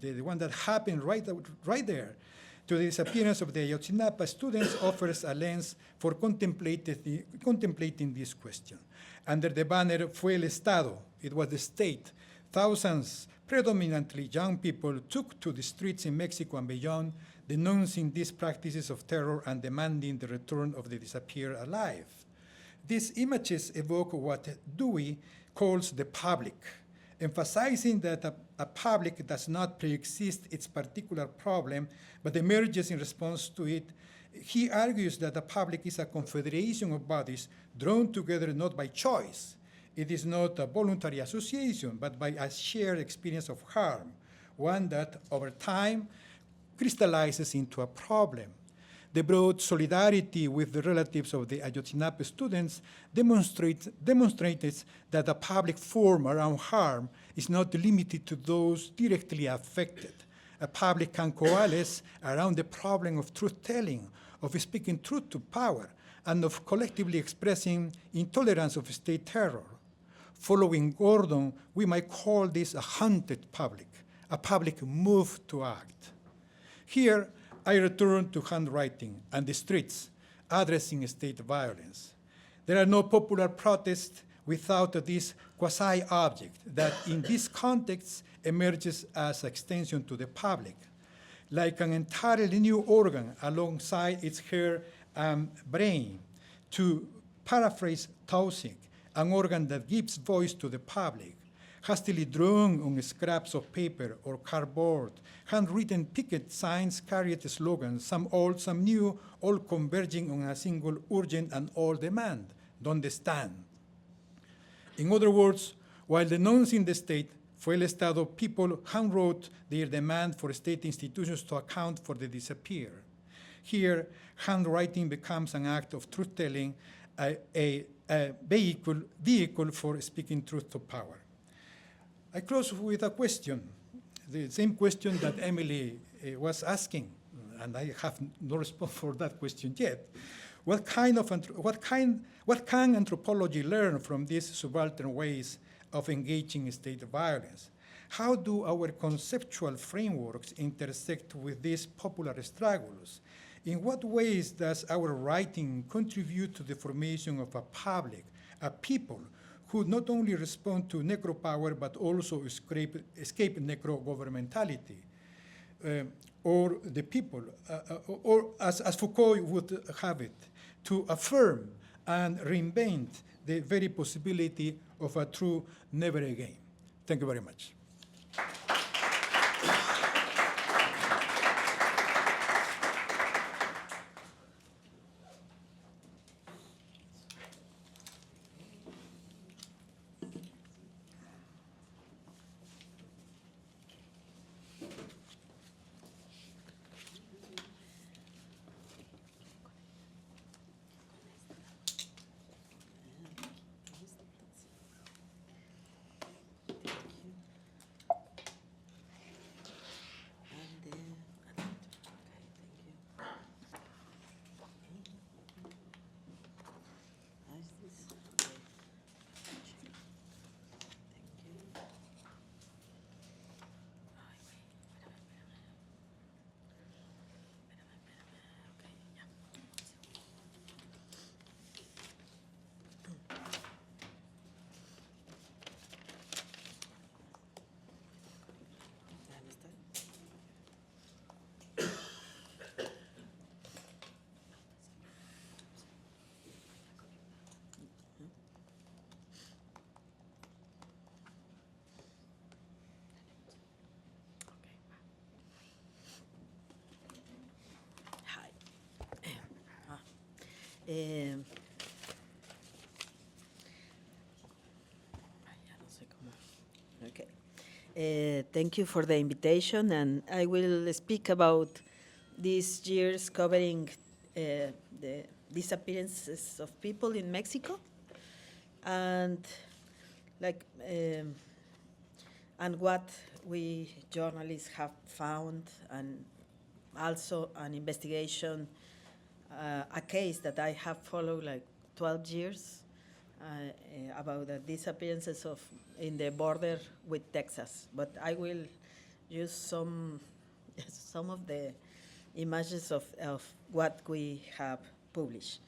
the one that happened right there, to the disappearance of the Ayotzinapa students offers a lens for contemplating this question. Under the banner Fue el Estado, it was the state, thousands, predominantly young people, took to the streets in Mexico and beyond, denouncing these practices of terror and demanding the return of the disappeared alive. These images evoke what Dewey calls the public, emphasizing that a public does not pre-exist its particular problem, but emerges in response to it. He argues that the public is a confederation of bodies drawn together not by choice. It is not a voluntary association, but by a shared experience of harm, one that over time crystallizes into a problem. The broad solidarity with the relatives of the Ayotzinapa students demonstrates that a public form around harm is not limited to those directly affected. A public can coalesce around the problem of truth-telling, of speaking truth to power, and of collectively expressing intolerance of state terror. Following Gordon, we might call this a hunted public, a public moved to act. Here, I return to handwriting and the streets, addressing state violence. There are no popular protests without this quasi-object that in this context emerges as extension to the public. Like an entirely new organ alongside its hair and brain, to paraphrase Tausig, an organ that gives voice to the public, hastily drawn on scraps of paper or cardboard, handwritten picket signs carried slogans, some old, some new, all converging on a single urgent and all demand, Dónde están? In other words, while denouncing the state, Fue el Estado, people handwrote their demand for state institutions to account for the disappeared. Here, handwriting becomes an act of truth-telling, a vehicle for speaking truth to power. I close with a question, the same question that Emily was asking, and I have no response for that question yet. What can anthropology learn from these subaltern ways of engaging state violence? How do our conceptual frameworks intersect with these popular struggles? In what ways does our writing contribute to the formation of a public, a people, who not only respond to necropower but also escape necro-governmentality? Or the people, or as Foucault would have it, to affirm and reinvent the very possibility of a true never again. Thank you very much. Thank you for the invitation, and I will speak about these years covering the disappearances of people in Mexico, and and what we journalists have found, and also an investigation, a case that I have followed like 12 years about the disappearances in the border with Texas. But I will use some of the images of what we have published.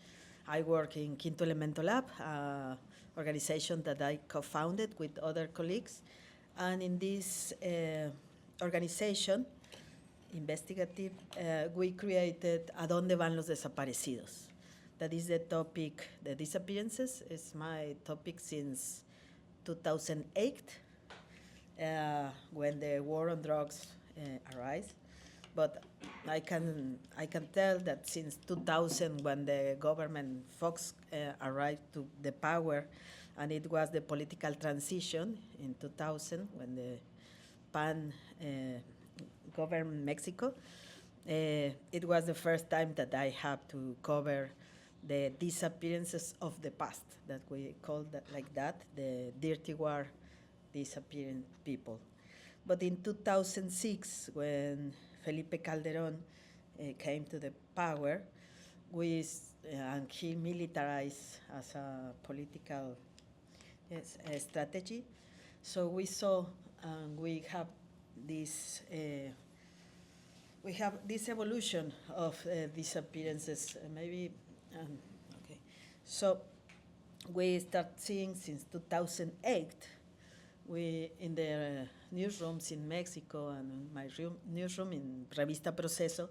I work in Quinto Elemento Lab, organization that I co-founded with other colleagues. And in this organization, investigative, we created ¿A dónde van los desaparecidos? That is the topic, the disappearances is my topic since 2008, when the war on drugs arose. But I can tell that since 2000, when the government folks arrived to the power, and it was the political transition in 2000 when the PAN governed Mexico, it was the first time that I had to cover the disappearances of the past, that we call that like that, the dirty war disappearing people. But in 2006, when Felipe Calderón came to the power, and he militarized as a political strategy. So we saw, we have this evolution of disappearances. Maybe okay. So we start seeing since 2008. We in the newsrooms in Mexico and in my newsroom in Revista Proceso,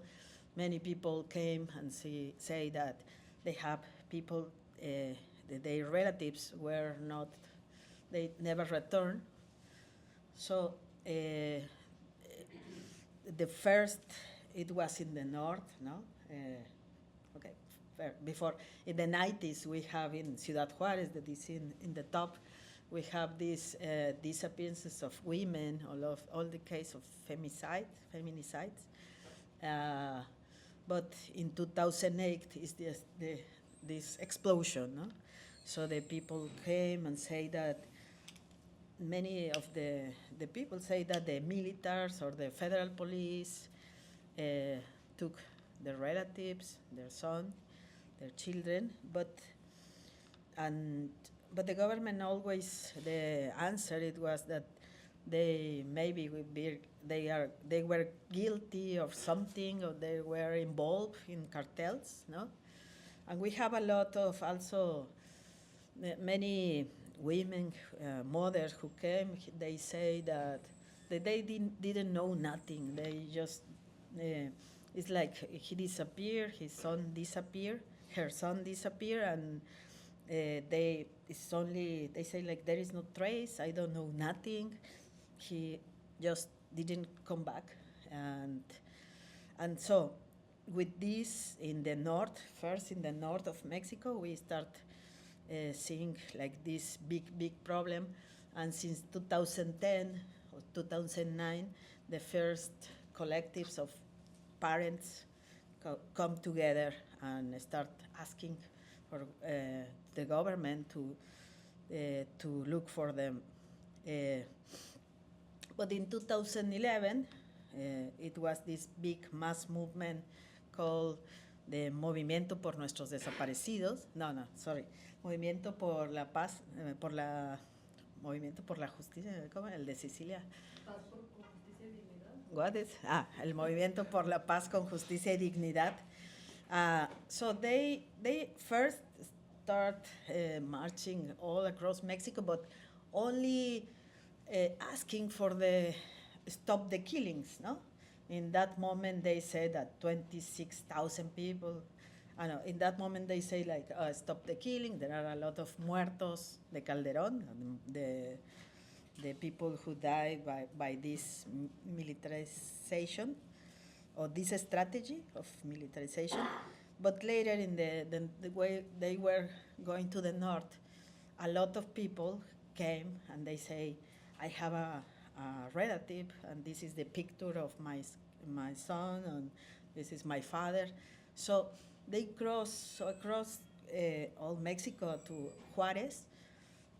many people came and say that they have people, their relatives were not, they never returned. So the first, it was in the north, no? Okay, before, in the 90s, we have in Ciudad Juárez, that is in the top, we have these disappearances of women, all the case of feminicides. But in 2008 is this explosion, no? So the people came and say that many of the people say that the militaries or the federal police took their relatives, their son, their children, but the government always, the answer it was that they maybe would be, they were guilty of something, or they were involved in cartels, no? And we have a lot of also many women, mothers who came. They say that they didn't know nothing. They just it's like he disappeared, his son disappeared, her son disappeared, and they say like there is no trace. I don't know nothing. He just didn't come back, and so with this in the north, first in the north of Mexico, we start seeing like this big problem, and since 2010 or 2009, the first collectives of parents come together and start asking for the government to look for them. But in 2011, it was this big mass movement called the Movimiento por Nuestros Desaparecidos. Movimiento por la Paz, Movimiento por la Justicia, ¿cómo? El de Sicilia. Paz con justicia y dignidad. What is? El Movimiento por la Paz con Justicia y Dignidad. So they first start marching all across Mexico, but only asking for the stop the killings, no? In that moment, they said that 26,000 people. In that moment, they say like, stop the killing. There are a lot of muertos de Calderón, the people who died by this militarization, or this strategy of militarization. But later, in the way they were going to the north, a lot of people came and they say, I have a relative, and this is the picture of my son, and this is my father. So they cross across all Mexico to Juarez,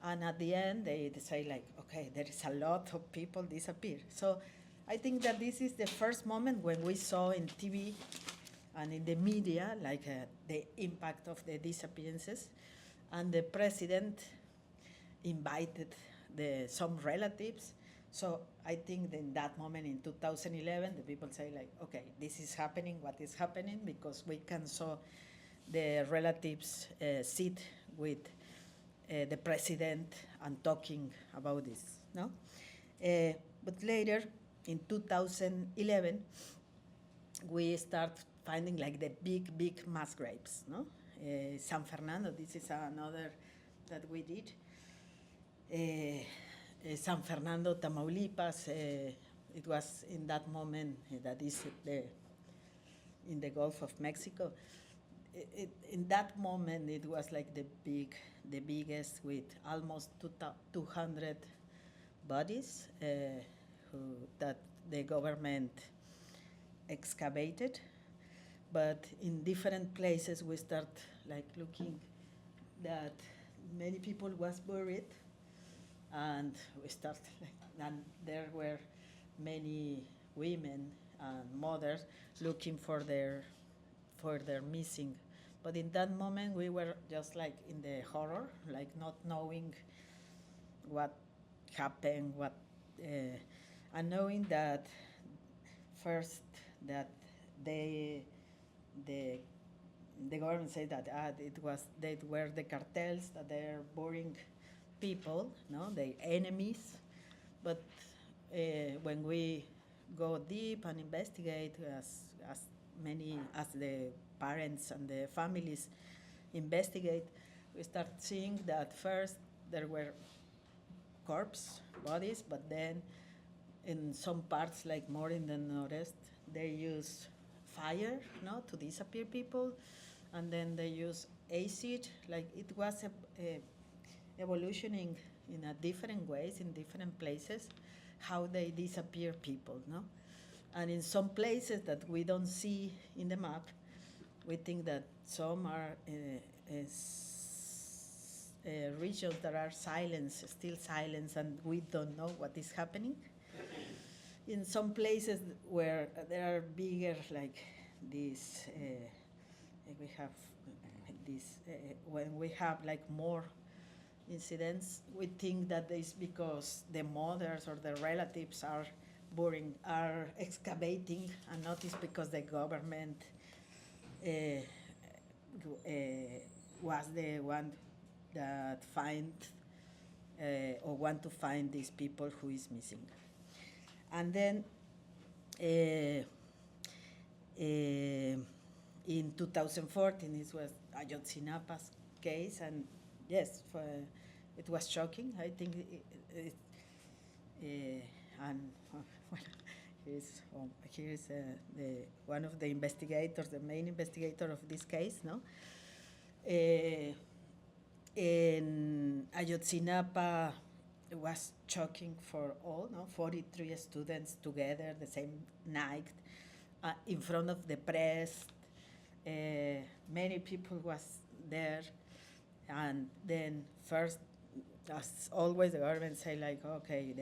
and at the end they say like, okay, there is a lot of people disappear. So I think that this is the first moment when we saw in TV and in the media like the impact of the disappearances, and the president invited some relatives. So I think that in that moment in 2011, the people say like, okay, this is happening, what is happening, because we can saw the relatives sit with the president and talking about this, no? But later, in 2011, we start finding like the big mass graves, no? San Fernando, this is another that we did. San Fernando, Tamaulipas, it was in that moment, that is in the Gulf of Mexico. In that moment, it was like the biggest, with almost 200 bodies that the government excavated. But in different places, we start like looking that many people was buried. And we started, and there were many women and mothers looking for their missing. But in that moment, we were just like in the horror, like not knowing what happened, and knowing that first that the government said that they were the cartels, that they're boring people, no, the enemies. But when we go deep and investigate, as the parents and the families investigate, we start seeing that first there were corpse bodies, but then in some parts, like more in the northeast, they use fire, no, to disappear people, and then they use acid. Like it was evolutioning in a different ways in different places, how they disappear people, no? And in some places that we don't see in the map, we think that some are regions that are silence, still silence, and we don't know what is happening. In some places where there are bigger, like this, we have this, when we have like more incidents, we think that it's because the mothers or the relatives are excavating, and not it's because the government was the one that find or want to find these people who is missing. And then in 2014, it was Ayotzinapa's case, and yes, it was shocking. I think and well, here's one of the investigators, the main investigator of this case, no? In Ayotzinapa, it was shocking for all, no? 43 students together the same night in front of the press. Many people was there, and then first, as always, the government say like, okay,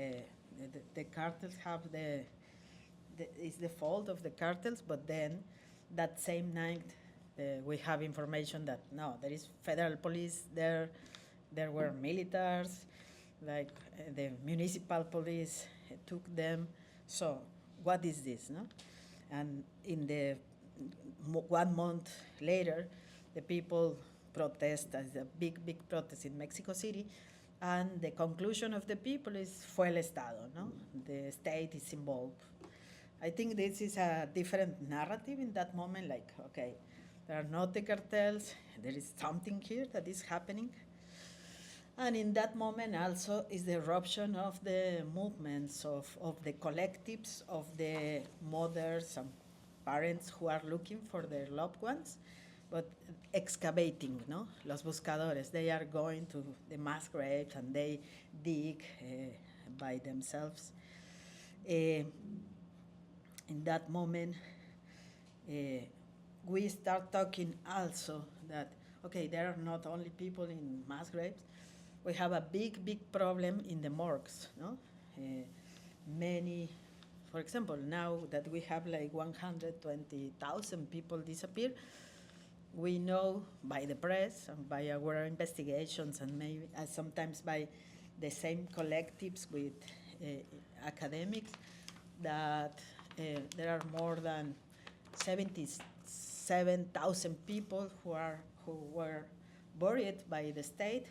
the cartels have it's the fault of the cartels, but then that same night we have information that no, there is federal police there were militaries, like the municipal police took them. So what is this, no? And in the 1 month later, the people protest, as a big protest in Mexico City, and the conclusion of the people is fue el Estado, no? The state is involved. I think this is a different narrative in that moment, like, okay, there are not the cartels, there is something here that is happening. And in that moment also is the eruption of the movements, of the collectives, of the mothers and parents who are looking for their loved ones, but excavating, no? Los buscadores, they are going to the mass graves and they dig by themselves. In that moment, we start talking also that, okay, there are not only people in mass graves, we have a big problem in the morgues, no? Many, for example, now that we have like 120,000 people disappear, we know by the press and by our investigations and maybe sometimes by the same collectives with academics that there are more than 77,000 people who were buried by the state.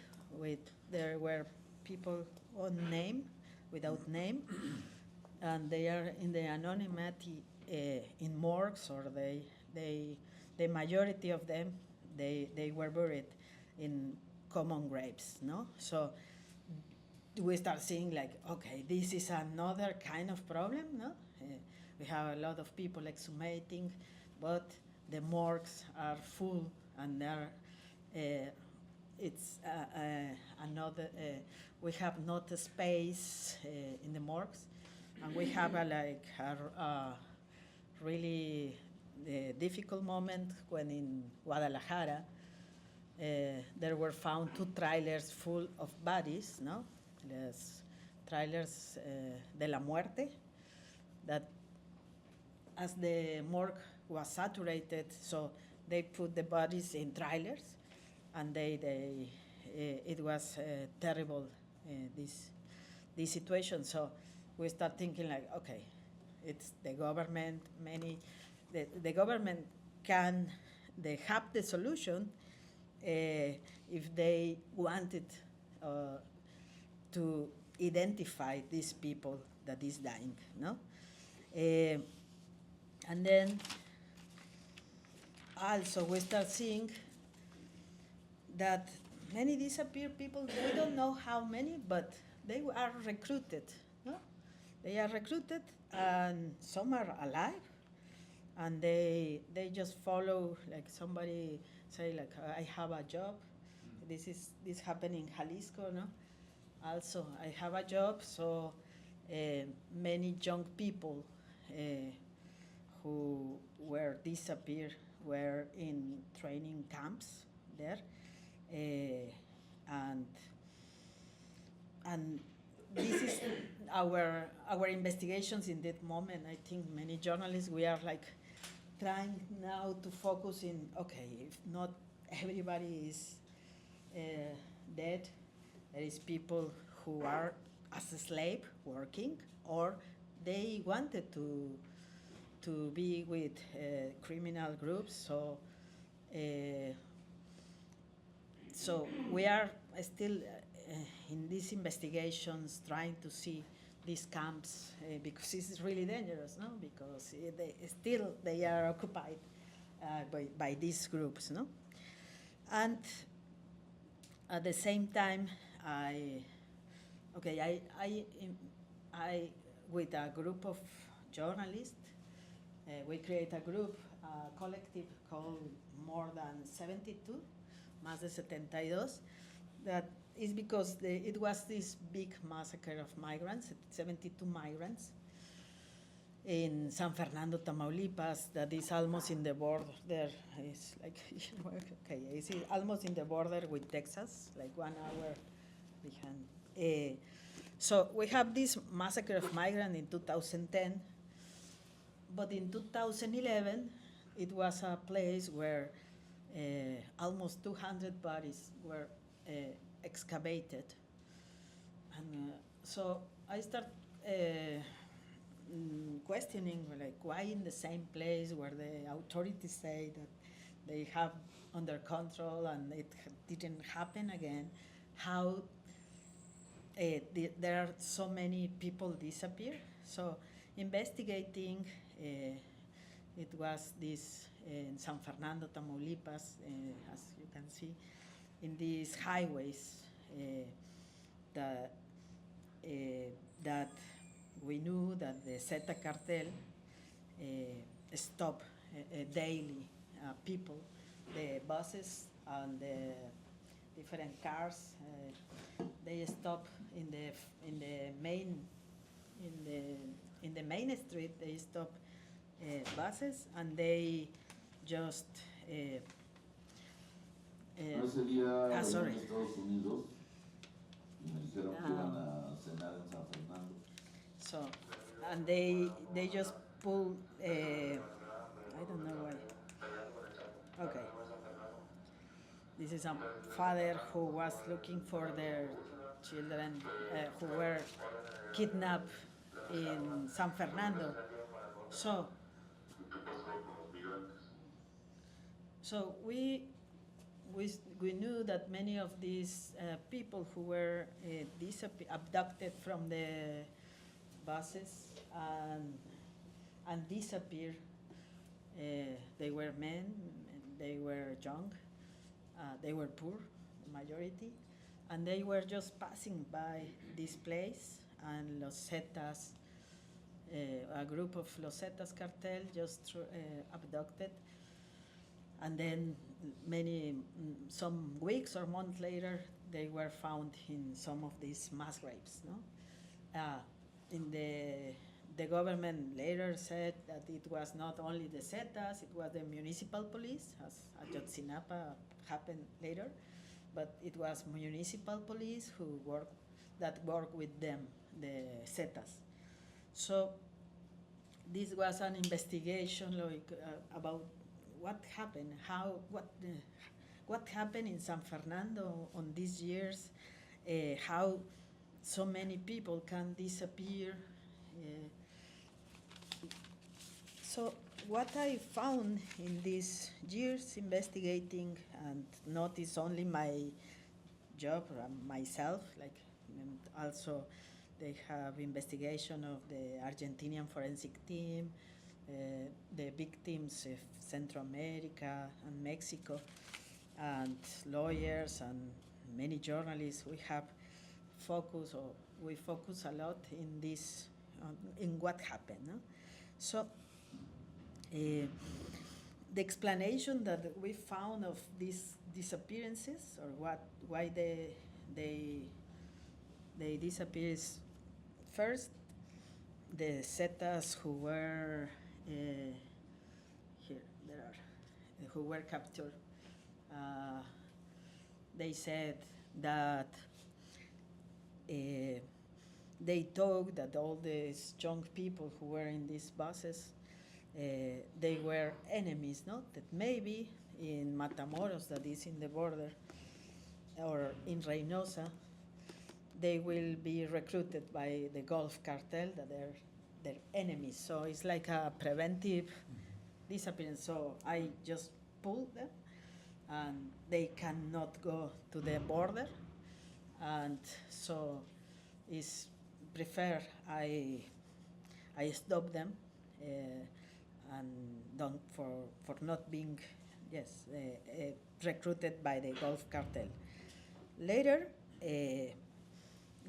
There were people on name, without name, and they are in the anonymity in morgues, or the majority of them, they were buried in common graves, no? So we start seeing like, okay, this is another kind of problem, no? We have a lot of people exhumating, but the morgues are full, and it's another, we have not a space in the morgues, and we have a really difficult moment when in Guadalajara there were found 2 trailers full of bodies, no? Los trailers de la muerte, that as the morgue was saturated, so they put the bodies in trailers, and it was terrible, this situation. So we start thinking like, okay, it's the government, the government they have the solution if they wanted to identify these people that is dying, no? And then also we start seeing that many disappeared people, we don't know how many, but they are recruited, no? They are recruited, and some are alive, and they just follow, like somebody say like, I have a job, this happened in Jalisco, no? Also, I have a job, so many young people who were disappeared were in training camps there, and this is our investigations in that moment. I think many journalists, we are like trying now to focus in, okay, if not everybody is dead, there is people who are as a slave working, or they wanted to be with criminal groups. So we are still in these investigations trying to see these camps because it's really dangerous, no? Because they are occupied by these groups, no? And at the same time, I with a group of journalists, we create a group, a collective called More Than 72, Más de 72, that is because it was this big massacre of migrants, 72 migrants, in San Fernando, Tamaulipas, that is almost in the border. It's like, okay, it's almost in the border with Texas, like 1 hour behind. So we have this massacre of migrants in 2010, but in 2011, it was a place where almost 200 bodies were excavated. And so I start questioning, like, why in the same place where the authorities say that they have under control and it didn't happen again, how there are so many people disappear. So investigating, it was this in San Fernando, Tamaulipas, as you can see, in these highways that we knew that the Zeta cartel stop daily people, the buses and the different cars. They stop in the main street. They stop buses and they just Ese día sorry. en Estados Unidos y me dijeron que iban a cenar en San Fernando. So, and they just pull. I don't know why. Okay. This is a father who was looking for their children who were kidnapped in San Fernando. So we knew that many of these people who were abducted from the buses and disappeared, they were men, they were young, they were poor, the majority, and they were just passing by this place, and Los Zetas, a group of Los Zetas cartel just abducted, and then some weeks or months later, they were found in some of these mass graves, no? In the government later said that it was not only the Zetas, it was the municipal police, as Ayotzinapa happened later, but it was municipal police who worked with them, the Zetas. So this was an investigation about what happened, what happened in San Fernando on these years, how so many people can disappear. So what I found in these years investigating, and not is only my job, myself, like also they have investigation of the Argentinian forensic team, the victims of Central America and Mexico, and lawyers and many journalists. We focus a lot in this, in what happened. No? So the explanation that we found of these disappearances, or why they disappear, is first the Zetas who were who were captured. They said that they talk that all these young people who were in these buses, they were enemies, no? That maybe in Matamoros, that is in the border, or in Reynosa, they will be recruited by the Gulf cartel, that they're enemies. So it's like a preventive disappearance. So I just pulled them, and they cannot go to the border, and so it's prefer I stop them and don't for not being recruited by the Gulf cartel. Later,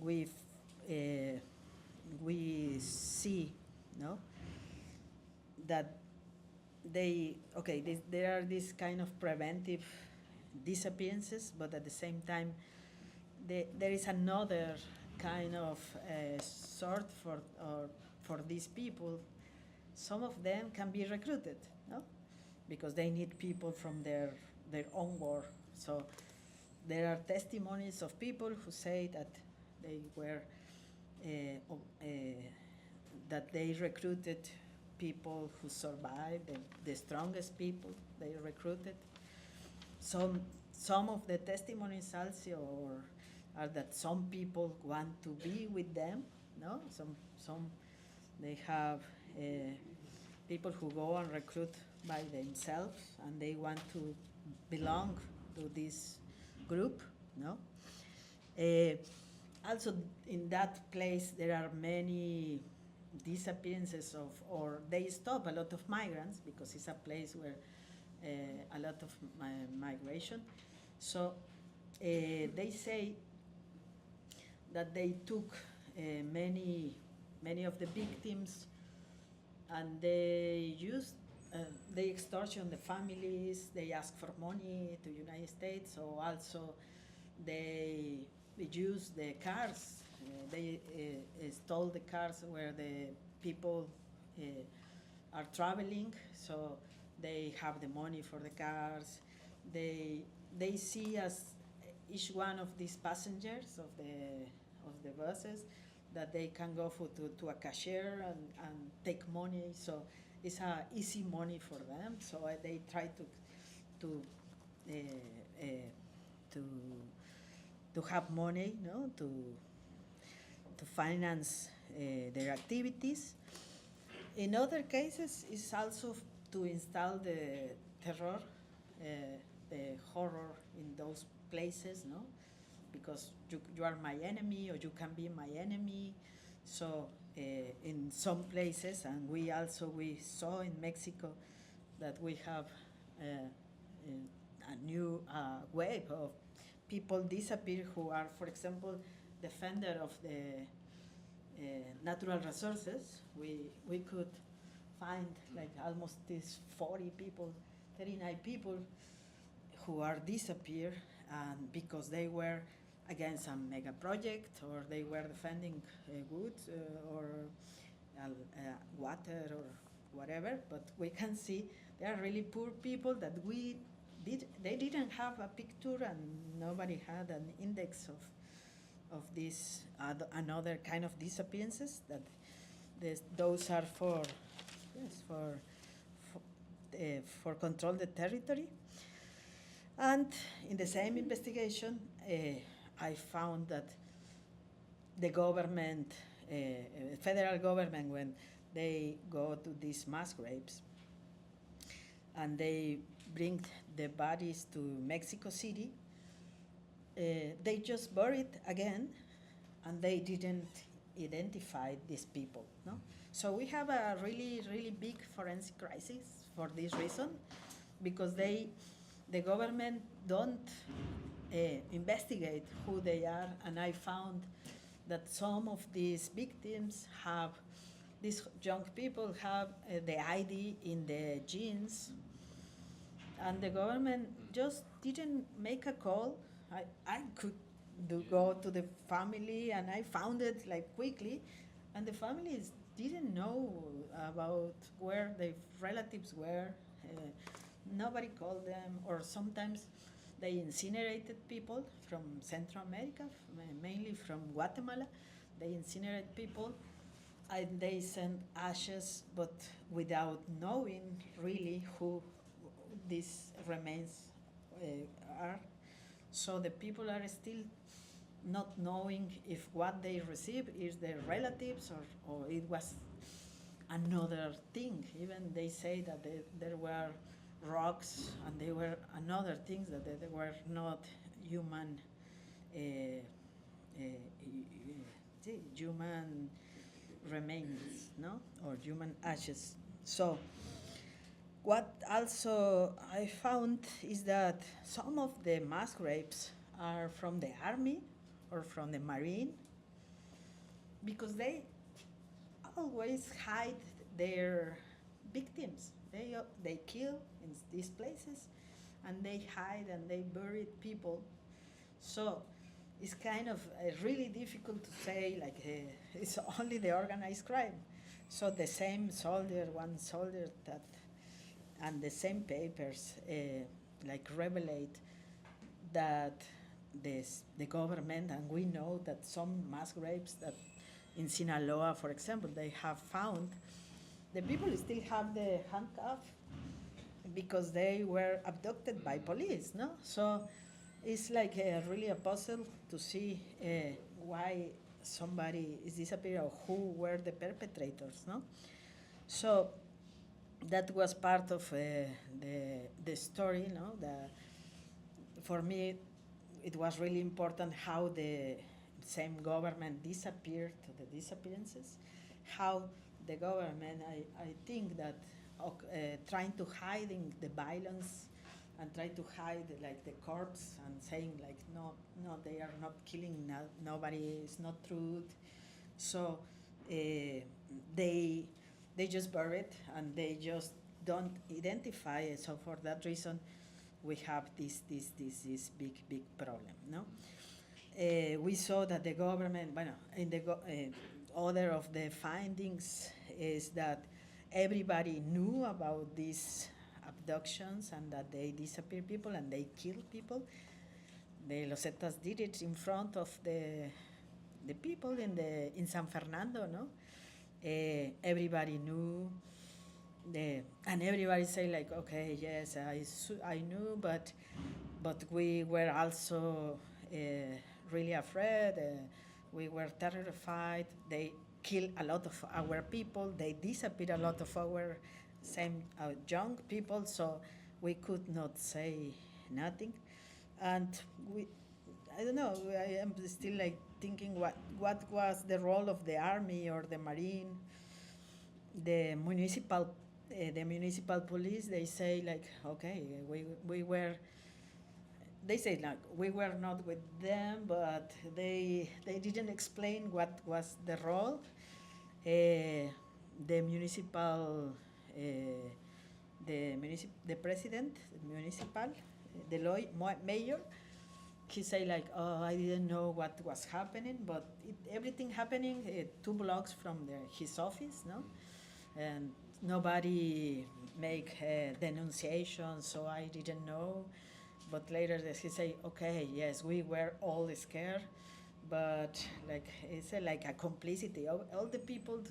we see that there are these kind of preventive disappearances, but at the same time there is another kind of sort for these people. Some of them can be recruited, no? Because they need people from their own war. So there are testimonies of people who say that they were that they recruited people who survived, the strongest people they recruited. Some of the testimonies also are that some people want to be with them, no? Some they have people who go and recruit by themselves, and they want to belong to this group, no? Also, in that place, there are many disappearances or they stop a lot of migrants because it's a place where a lot of migration. So they say that they took many of the victims, and they used they extortion the families. They ask for money to United States. So also they use the cars. They stole the cars where the people are traveling. So they have the money for the cars. They see as each one of these passengers of the buses that they can go to a cashier and take money. So it's easy money for them. So they try to have money, no, to finance their activities. In other cases, it's also to install the terror, the horror in those places, no, because you are my enemy, or you can be my enemy. So in some places, and we saw in Mexico that we have a new wave of people disappear who are, for example, defender of the natural resources. We could find like almost these 39 people who are disappeared, and because they were against a mega project, or they were defending wood or water or whatever. But we can see they are really poor people that they didn't have a picture, and nobody had an index of this another kind of disappearances. That those are for control the territory. And in the same investigation, I found that the government, federal government, when they go to these mass graves and they bring the bodies to Mexico City, they just bury it again, and they didn't identify these people, no? So we have a really, really big forensic crisis for this reason, because the government don't investigate who they are. And I found that some of these victims these young people have the ID in the genes, and the government just didn't make a call. I could go to the family, and I found it like quickly, and the families didn't know about where their relatives were. Nobody called them, or sometimes They incinerated people from Central America, mainly from Guatemala. They incinerate people, and they send ashes, but without knowing really who these remains are. So the people are still not knowing if what they receive is their relatives or it was another thing. Even they say that there were rocks and there were another things that they were not human human remains, no, or human ashes. So what also I found is that some of the mass graves are from the army or from the marine, because they always hide their victims. They kill in these places, and they hide and they bury people. So it's kind of really difficult to say, like, it's only the organized crime. So the same soldier, one soldier that, and the same papers, like, revelate that the government, and we know that some mass graves that in Sinaloa, for example, they have found, the people still have the handcuff because they were abducted by police, no? So it's like really a puzzle to see why somebody is disappeared or who were the perpetrators, no? So that was part of the story, no? For me, it was really important how the same government disappeared to the disappearances, how the government, I think that trying to hiding the violence and try to hide, like, the corpse and saying, like, no, they are not killing, nobody, is not truth. So they just bury it and they just don't identify it. So for that reason, we have this big problem, no? We saw that the government, in the other of the findings is that everybody knew about these abductions and that they disappear people and they kill people. The Los Zetas did it in front of the people in San Fernando, no? Everybody knew, and everybody say, like, okay, yes, I knew, but we were also really afraid. We were terrified. They killed a lot of our people. They disappeared a lot of our young people. So we could not say nothing, and I don't know. I am still, like, thinking what was the role of the army or the marine, the municipal police. They say, like, okay, we were. They say, like, we were not with them, but they didn't explain what was the role. The president, municipal, the mayor, he say, like, oh, I didn't know what was happening, but everything happening 2 blocks from his office, no? And nobody make denunciations, so I didn't know. But later he say, okay, yes, we were all scared, but, like, it's like a complicity. All the people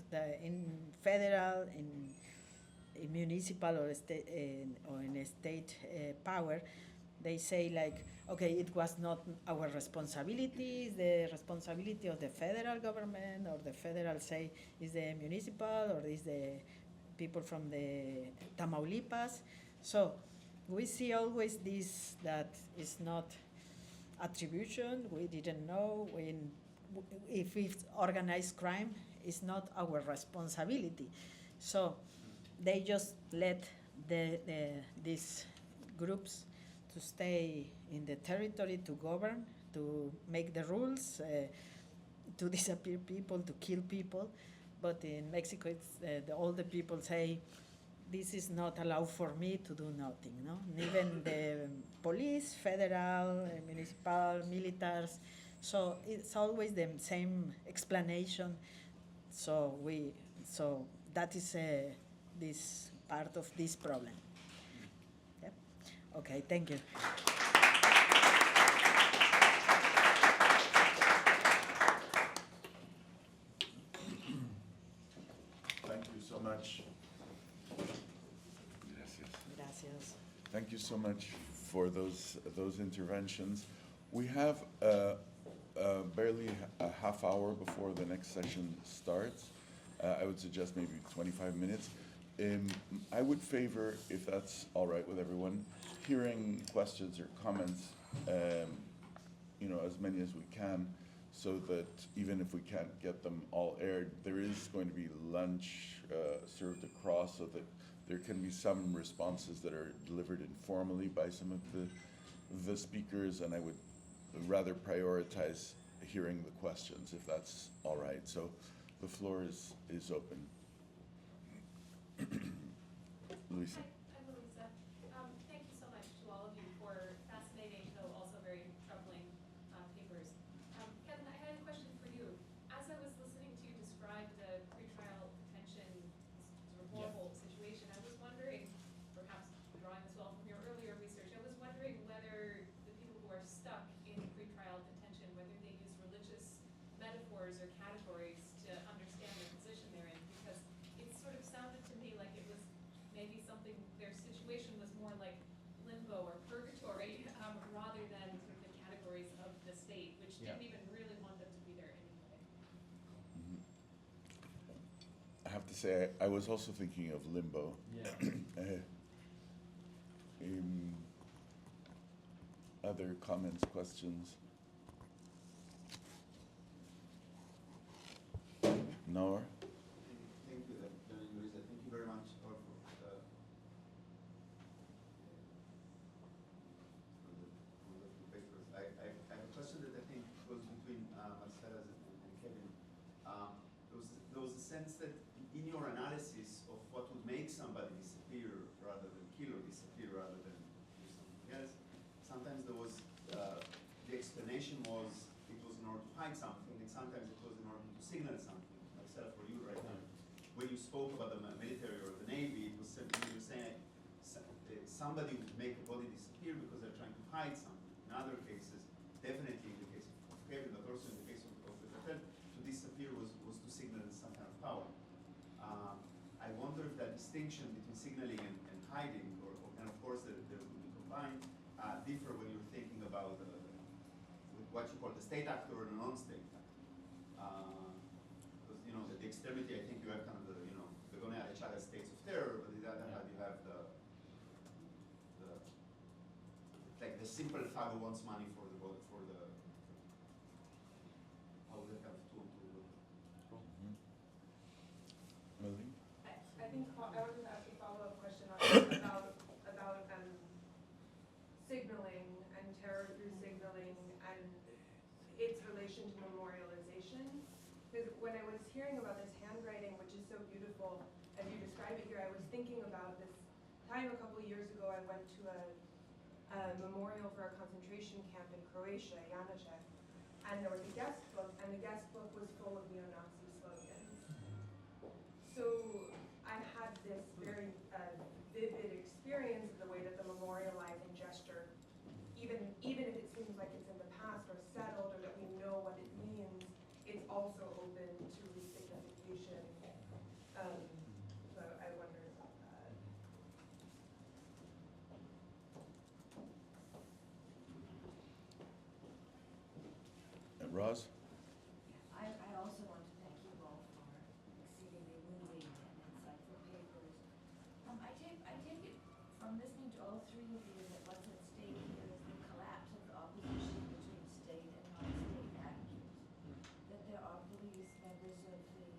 in federal, in municipal or state or in state power, they say, like, okay, it was not our responsibility, it's the responsibility of the federal government, or the federal say is the municipal, or is the people from the Tamaulipas. So we see always this, that is not attribution. We didn't know. If it's organized crime, it's not our responsibility. So they just let these groups to stay in the territory, to govern, to make the rules, to disappear people, to kill people. But in Mexico, it's, all the people say, this is not allowed for me to do nothing, no? Even the police, federal, municipal, militaries. So it's always the same explanation. So that is this part of this problem. Yep. Okay, thank you. Thank you so much. Gracias. Gracias. Thank you so much for those interventions. We have barely a half hour before the next session starts. I would suggest maybe 25 minutes. I would favor, if that's all right with everyone, hearing questions or comments, as many as we can, so that even if we can't get them all aired, there is going to be lunch served across, so that there can be some responses that are delivered informally by some of the speakers, and I would rather prioritize hearing the questions, if that's all right. So the floor is open. Luisa. I'm Luisa. Thank you so much to all of you for fascinating, though also very troubling papers. Kevin, I had a question for you. As I was listening to you describe the pretrial detention sort of horrible situation, I was wondering, perhaps drawing as well from your earlier research, I was wondering whether the people who are stuck in pretrial detention, whether they use religious metaphors or categories to understand the position they're in, because it sort of sounded to me like it was maybe something, their situation was more like limbo or purgatory rather than sort of the categories of the state, which didn't even really want them to be there anyway. I have to say, I was also thinking of limbo. Yeah. Other comments, questions? Noor? Thank you, Luisa. Thank you very much for the papers. I have a question that I think goes between Marcela and Kevin. There was a sense that in your analysis of what would make somebody disappear rather than kill, or disappear rather than do something else, sometimes there was, the explanation was it was in order to hide something, and sometimes it was in order to signal something. Marcela, for you right now, when you spoke about the military or the Navy, it was simply you were saying somebody would make a body disappear because they're trying to hide something. In other cases, definitely in the case of Kevin, but also in the case of the cartel, to disappear was to signal some kind of power. I wonder if that distinction between signaling and hiding, and of course they will be combined, differ when you're thinking about what you call the state actor or the non-state actor. Because the extremity, I think you have kind of they're going at each other states of terror, but on the other hand you have the simple thug who wants money for the how they have to. Millie? I think I wanted to ask a follow-up question on about signaling and terror through signaling and its relation to memorialization. Because when I was hearing about this handwriting, which is so beautiful, as you describe it here, I was thinking about this time a couple of years ago. I went to a memorial for a concentration camp in Croatia, Janáček, and there was a guest book, and the guest book was full of neo-Nazi slogans. So I had this very vivid experience of the way that the memorializing gesture, even if it seems like it's in the past or settled or that we know what it means, it's also open to resignification. So I wonder about that. Roz? I also want to thank you all for exceedingly moving and insightful papers. I take it from listening to all three of you that what's at stake here is the collapse of the opposition between state and non-state actors. That there are police, members of the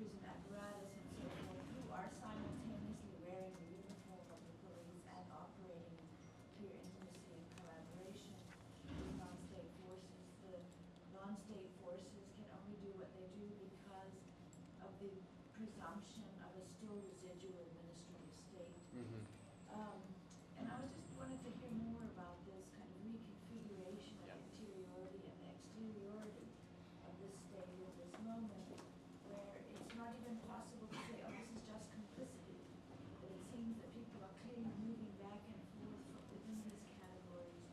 prison apparatus and so forth who are simultaneously wearing the uniform of the police and operating in clear intimacy and collaboration with non-state forces. The non-state forces can only do what they do because of the presumption of a still residual administrative state. And I just wanted to hear more about this kind of reconfiguration of the interiority and the exteriority of this state at this moment, where it's not even possible to say, oh, this is just complicity. But it seems that people are clearly moving back and forth within these categories,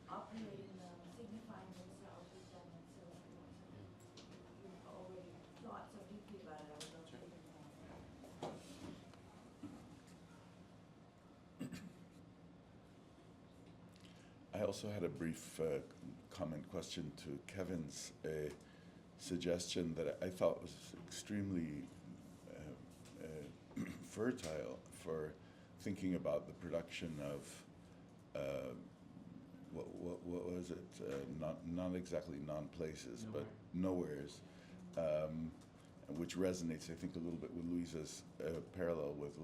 operating them, signifying themselves with them, and so forth. You've already thought so deeply about it. I would love to hear more. also had a brief comment question to Kevin's suggestion that I thought was extremely fertile for thinking about the production of what was it? Not exactly non-places, but nowheres, which resonates, I think, a little bit with Luisa's parallel with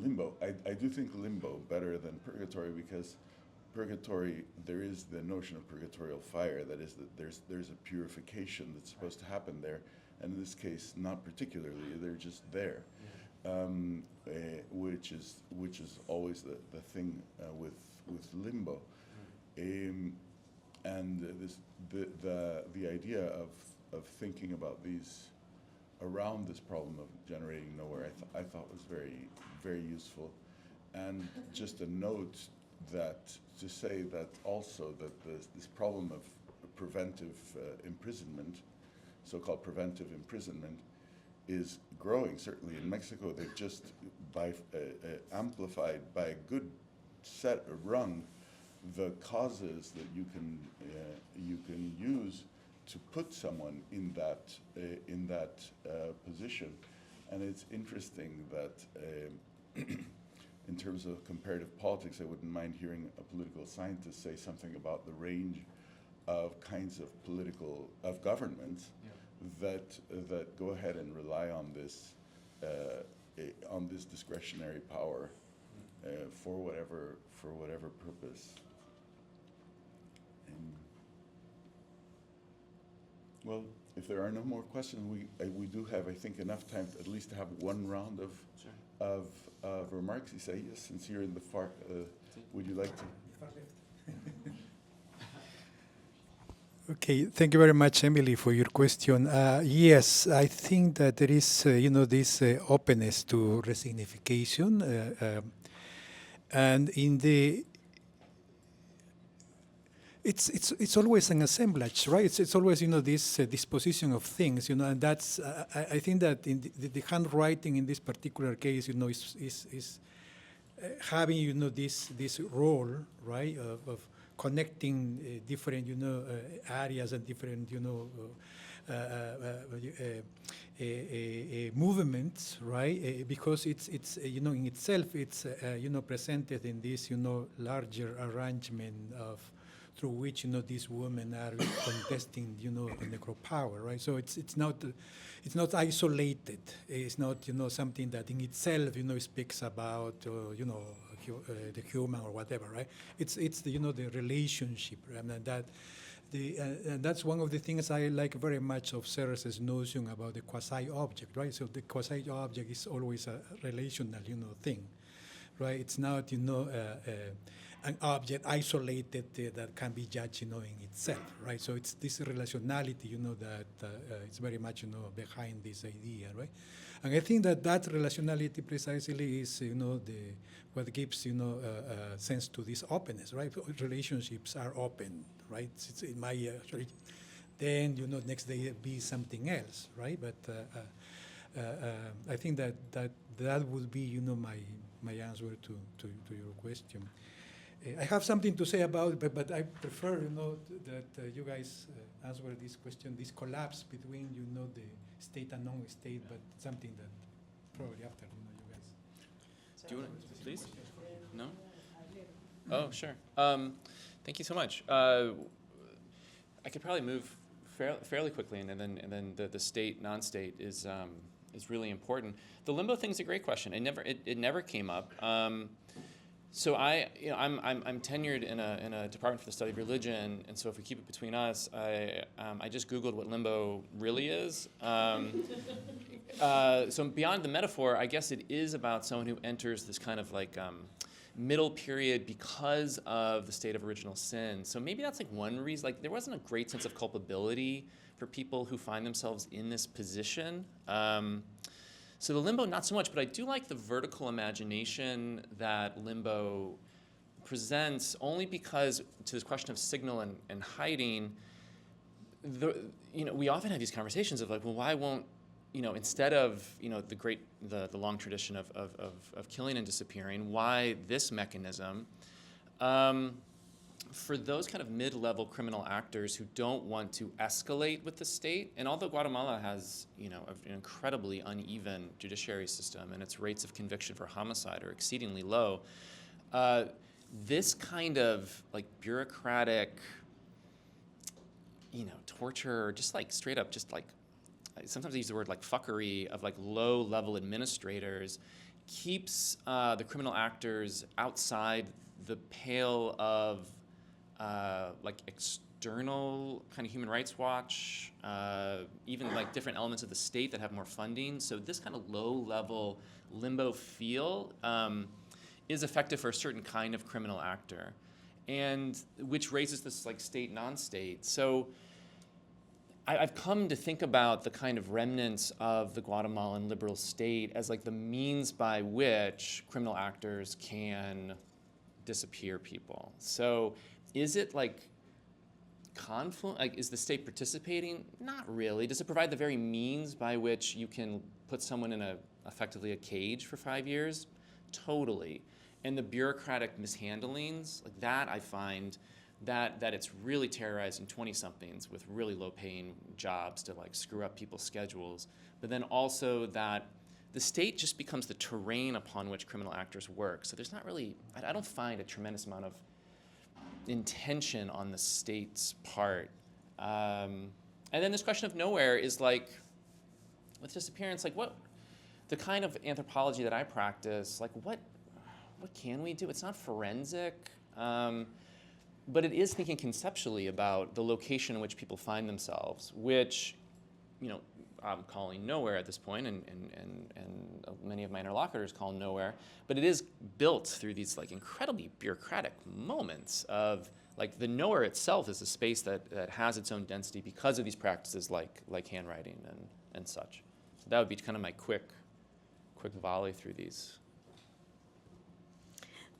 limbo. I do think limbo better than purgatory, because purgatory, there is the notion of purgatorial fire, that is that there's a purification that's supposed to happen there, and in this case, not particularly. They're just there, which is always the thing with limbo, and the idea of thinking about these around this problem of generating nowhere, I thought was very, very useful. And just a note that to say that also that this problem of preventive imprisonment, so-called preventive imprisonment, is growing. Certainly in Mexico, they've just amplified by a good rung the causes that you can use to put someone in that position. And it's interesting that in terms of comparative politics, I wouldn't mind hearing a political scientist say something about the range of kinds of governments that go ahead and rely on this discretionary power for whatever purpose. Well, if there are no more questions, we do have, I think, enough time to at least have one round of remarks. Isaias, since you're in the far, would you like to? Okay, thank you very much, Emily, for your question. Yes, I think that there is, this openness to resignification, and in the it's always an assemblage, right? It's always this disposition of things, and that's I think that in the handwriting in this particular case, is having this role, right, of connecting different areas and different movements, right? Because it's in itself it's presented in this larger arrangement of through which these women are contesting necro power, right? So it's not isolated. It's not something that in itself speaks about the human or whatever, right? It's the the relationship, and and that's one of the things I like very much of Serres' notion about the quasi-object, right? So the quasi-object is always a relational thing, right? It's not an object isolated that can be judged, in itself, right? So it's this relationality, that it's very much, behind this idea, right? And I think that relationality precisely is, what gives, sense to this openness, right? Relationships are open, right? It might actually, then, next day be something else, right? But I think that would be, my answer to your question. I have something to say about it, but I prefer, that you guys answer this question, this collapse between, the state and non-state, but something that probably after, you guys. Do you want to, please? No? Oh, sure. Thank you so much. I could probably move fairly quickly, and then the state, non-state is really important. The limbo thing is a great question. It never came up. So I'm tenured in a department for the study of religion, and so if we keep it between us, I just Googled what limbo really is. So beyond the metaphor, I guess it is about someone who enters this kind of like middle period because of the state of original sin. So maybe that's like one reason. Like there wasn't a great sense of culpability for people who find themselves in this position. So the limbo, not so much, but I do like the vertical imagination that limbo presents, only because to this question of signal and hiding, we often have these conversations of like, well, why won't, instead of, the long tradition of killing and disappearing, why this mechanism? For those kind of mid-level criminal actors who don't want to escalate with the state, and although Guatemala has, an incredibly uneven judiciary system and its rates of conviction for homicide are exceedingly low, this kind of like bureaucratic, torture, or just like straight up, just like sometimes I use the word like fuckery of like low-level administrators, keeps the criminal actors outside the pale of like external kind of Human Rights Watch, even like different elements of the state that have more funding. So this kind of low-level limbo feel is effective for a certain kind of criminal actor, and which raises this like state non-state. So I've come to think about the kind of remnants of the Guatemalan liberal state as like the means by which criminal actors can disappear people. So is it like confluent? Like, is the state participating? Not really. Does it provide the very means by which you can put someone in effectively a cage for 5 years? Totally. And the bureaucratic mishandlings, like that, I find that it's really terrorizing 20-somethings with really low-paying jobs to like screw up people's schedules. But then also that the state just becomes the terrain upon which criminal actors work. So there's not really, I don't find a tremendous amount of intention on the state's part. And then this question of nowhere is like, with disappearance, like what, the kind of anthropology that I practice, like what can we do? It's not forensic, but it is thinking conceptually about the location in which people find themselves, which, I'm calling nowhere at this point, and many of my interlocutors call nowhere, but it is built through these like incredibly bureaucratic moments of like the nowhere itself is a space that has its own density because of these practices like handwriting and such. So that would be kind of my quick volley through these.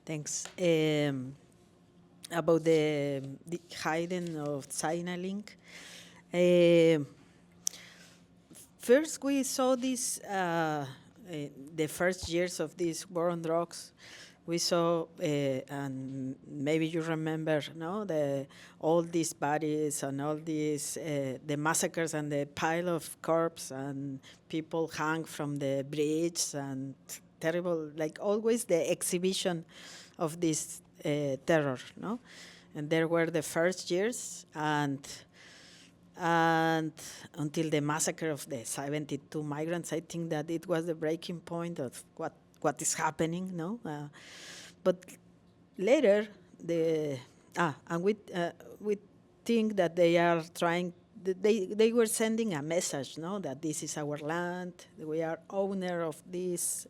Thanks. About the hiding of signaling. First, we saw this, the first years of this war on drugs. We saw, and maybe you remember, no, all these bodies and all these, the massacres and the pile of corpses and people hung from the bridge and terrible, like always the exhibition of this terror, no? And there were the first years, and until the massacre of the 72 migrants, I think that it was the breaking point of what is happening, no? But later, and we think that they are trying. They were sending a message, no, that this is our land, we are owner of this.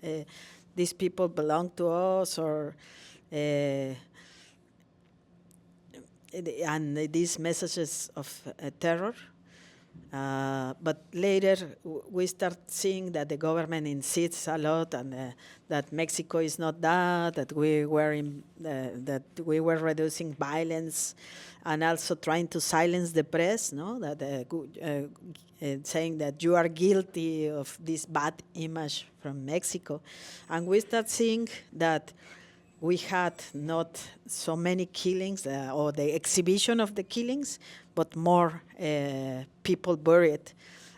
These people belong to us, or. And these messages of terror. But later we start seeing that the government insists a lot, and that Mexico is not that we were reducing violence, and also trying to silence the press, no? That saying that you are guilty of this bad image from Mexico, and we start seeing that we had not so many killings or the exhibition of the killings, but more people buried.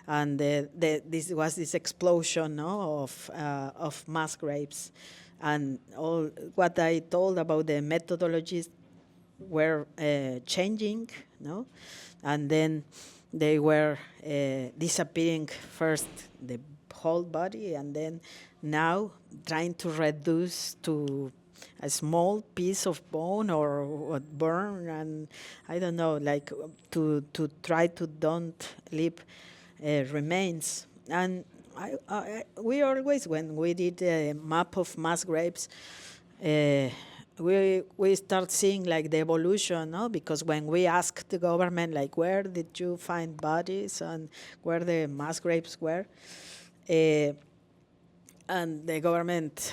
And this was this explosion, no, of mass graves. And all what I told about the methodologies were changing, no? And then they were disappearing first the whole body, and then now trying to reduce to a small piece of bone or burn, and I don't know, like to try to don't leave remains. And we always, when we did a map of mass graves, we start seeing like the evolution, no? Because when we asked the government, like, where did you find bodies and where the mass graves were, and the government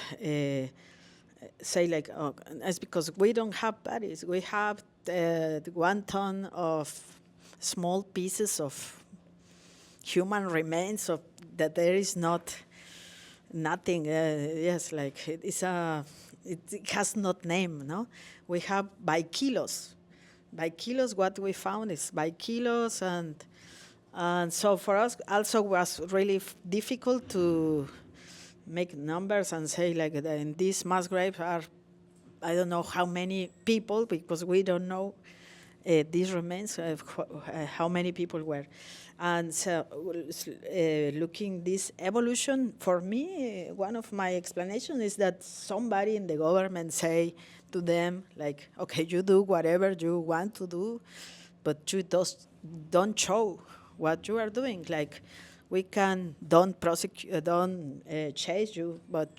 say like, oh, it's because we don't have bodies. We have 1 ton of small pieces of human remains that there is nothing. Yes, like it's a it has not name, no? We have by kilos. By kilos, what we found is by kilos, and so for us also was really difficult to make numbers and say like in these mass graves are, I don't know how many people, because we don't know these remains of how many people were. And so looking this evolution, for me, one of my explanations is that somebody in the government say to them, like, okay, you do whatever you want to do, but you don't show what you are doing. Like, we don't prosecute, don't chase you, but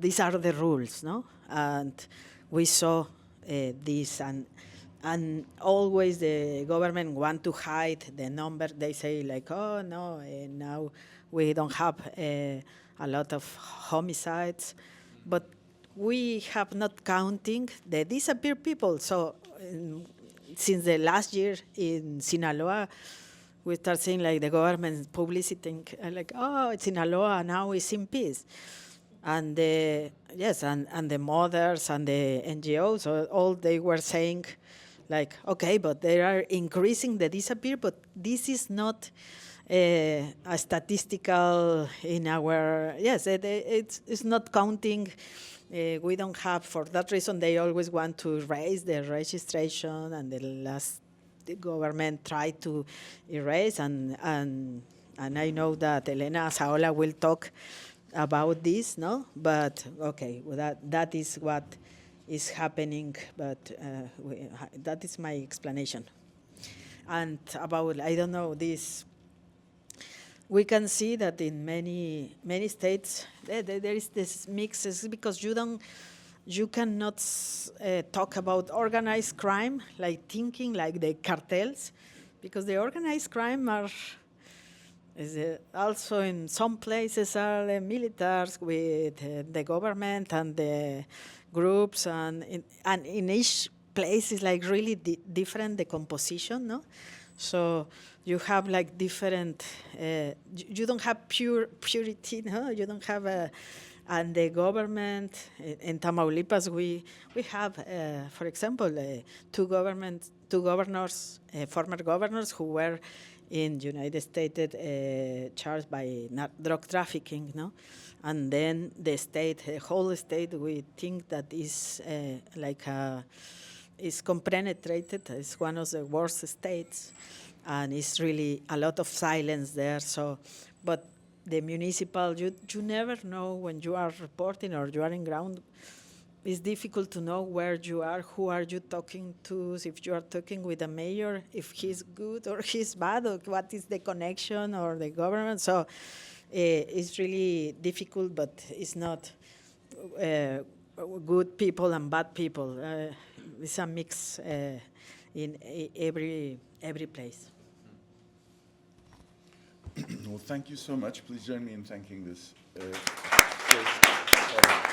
these are the rules, no? And we saw this, and always the government want to hide the number. They say like, oh no, now we don't have a lot of homicides, but we have not counting the disappeared people. So since the last year in Sinaloa, we start seeing like the government publicity, like, oh, it's Sinaloa, now it's in peace. And the mothers and the NGOs, all they were saying, like, okay, but they are increasing the disappear, but this is not a statistical in our, it's not counting. We don't have, for that reason, they always want to raise the registration, and the government tried to erase, and I know that Elena Saola will talk about this, no? But okay, well, that is what is happening, but that is my explanation. And about, I don't know, this, we can see that in many states there is this mix, because you cannot talk about organized crime, like thinking like the cartels, because the organized crime is also in some places are the militaries with the government and the groups, and in each place is like really different, the composition, no? So you have like different, you don't have purity, no? You don't have and the government, in Tamaulipas, we have, for example, two governors, former governors who were in United States charged by drug trafficking, no? And then the whole state, we think that is is compenetrated. It's one of the worst states, and it's really a lot of silence there. So, but the municipal, you never know when you are reporting or you are in ground. It's difficult to know where you are, who are you talking to, if you are talking with the mayor, if he's good or he's bad, or what is the connection, or the government. So it's really difficult, but it's not good people and bad people. It's a mix in every place. Well, thank you so much. Please join me in thanking this.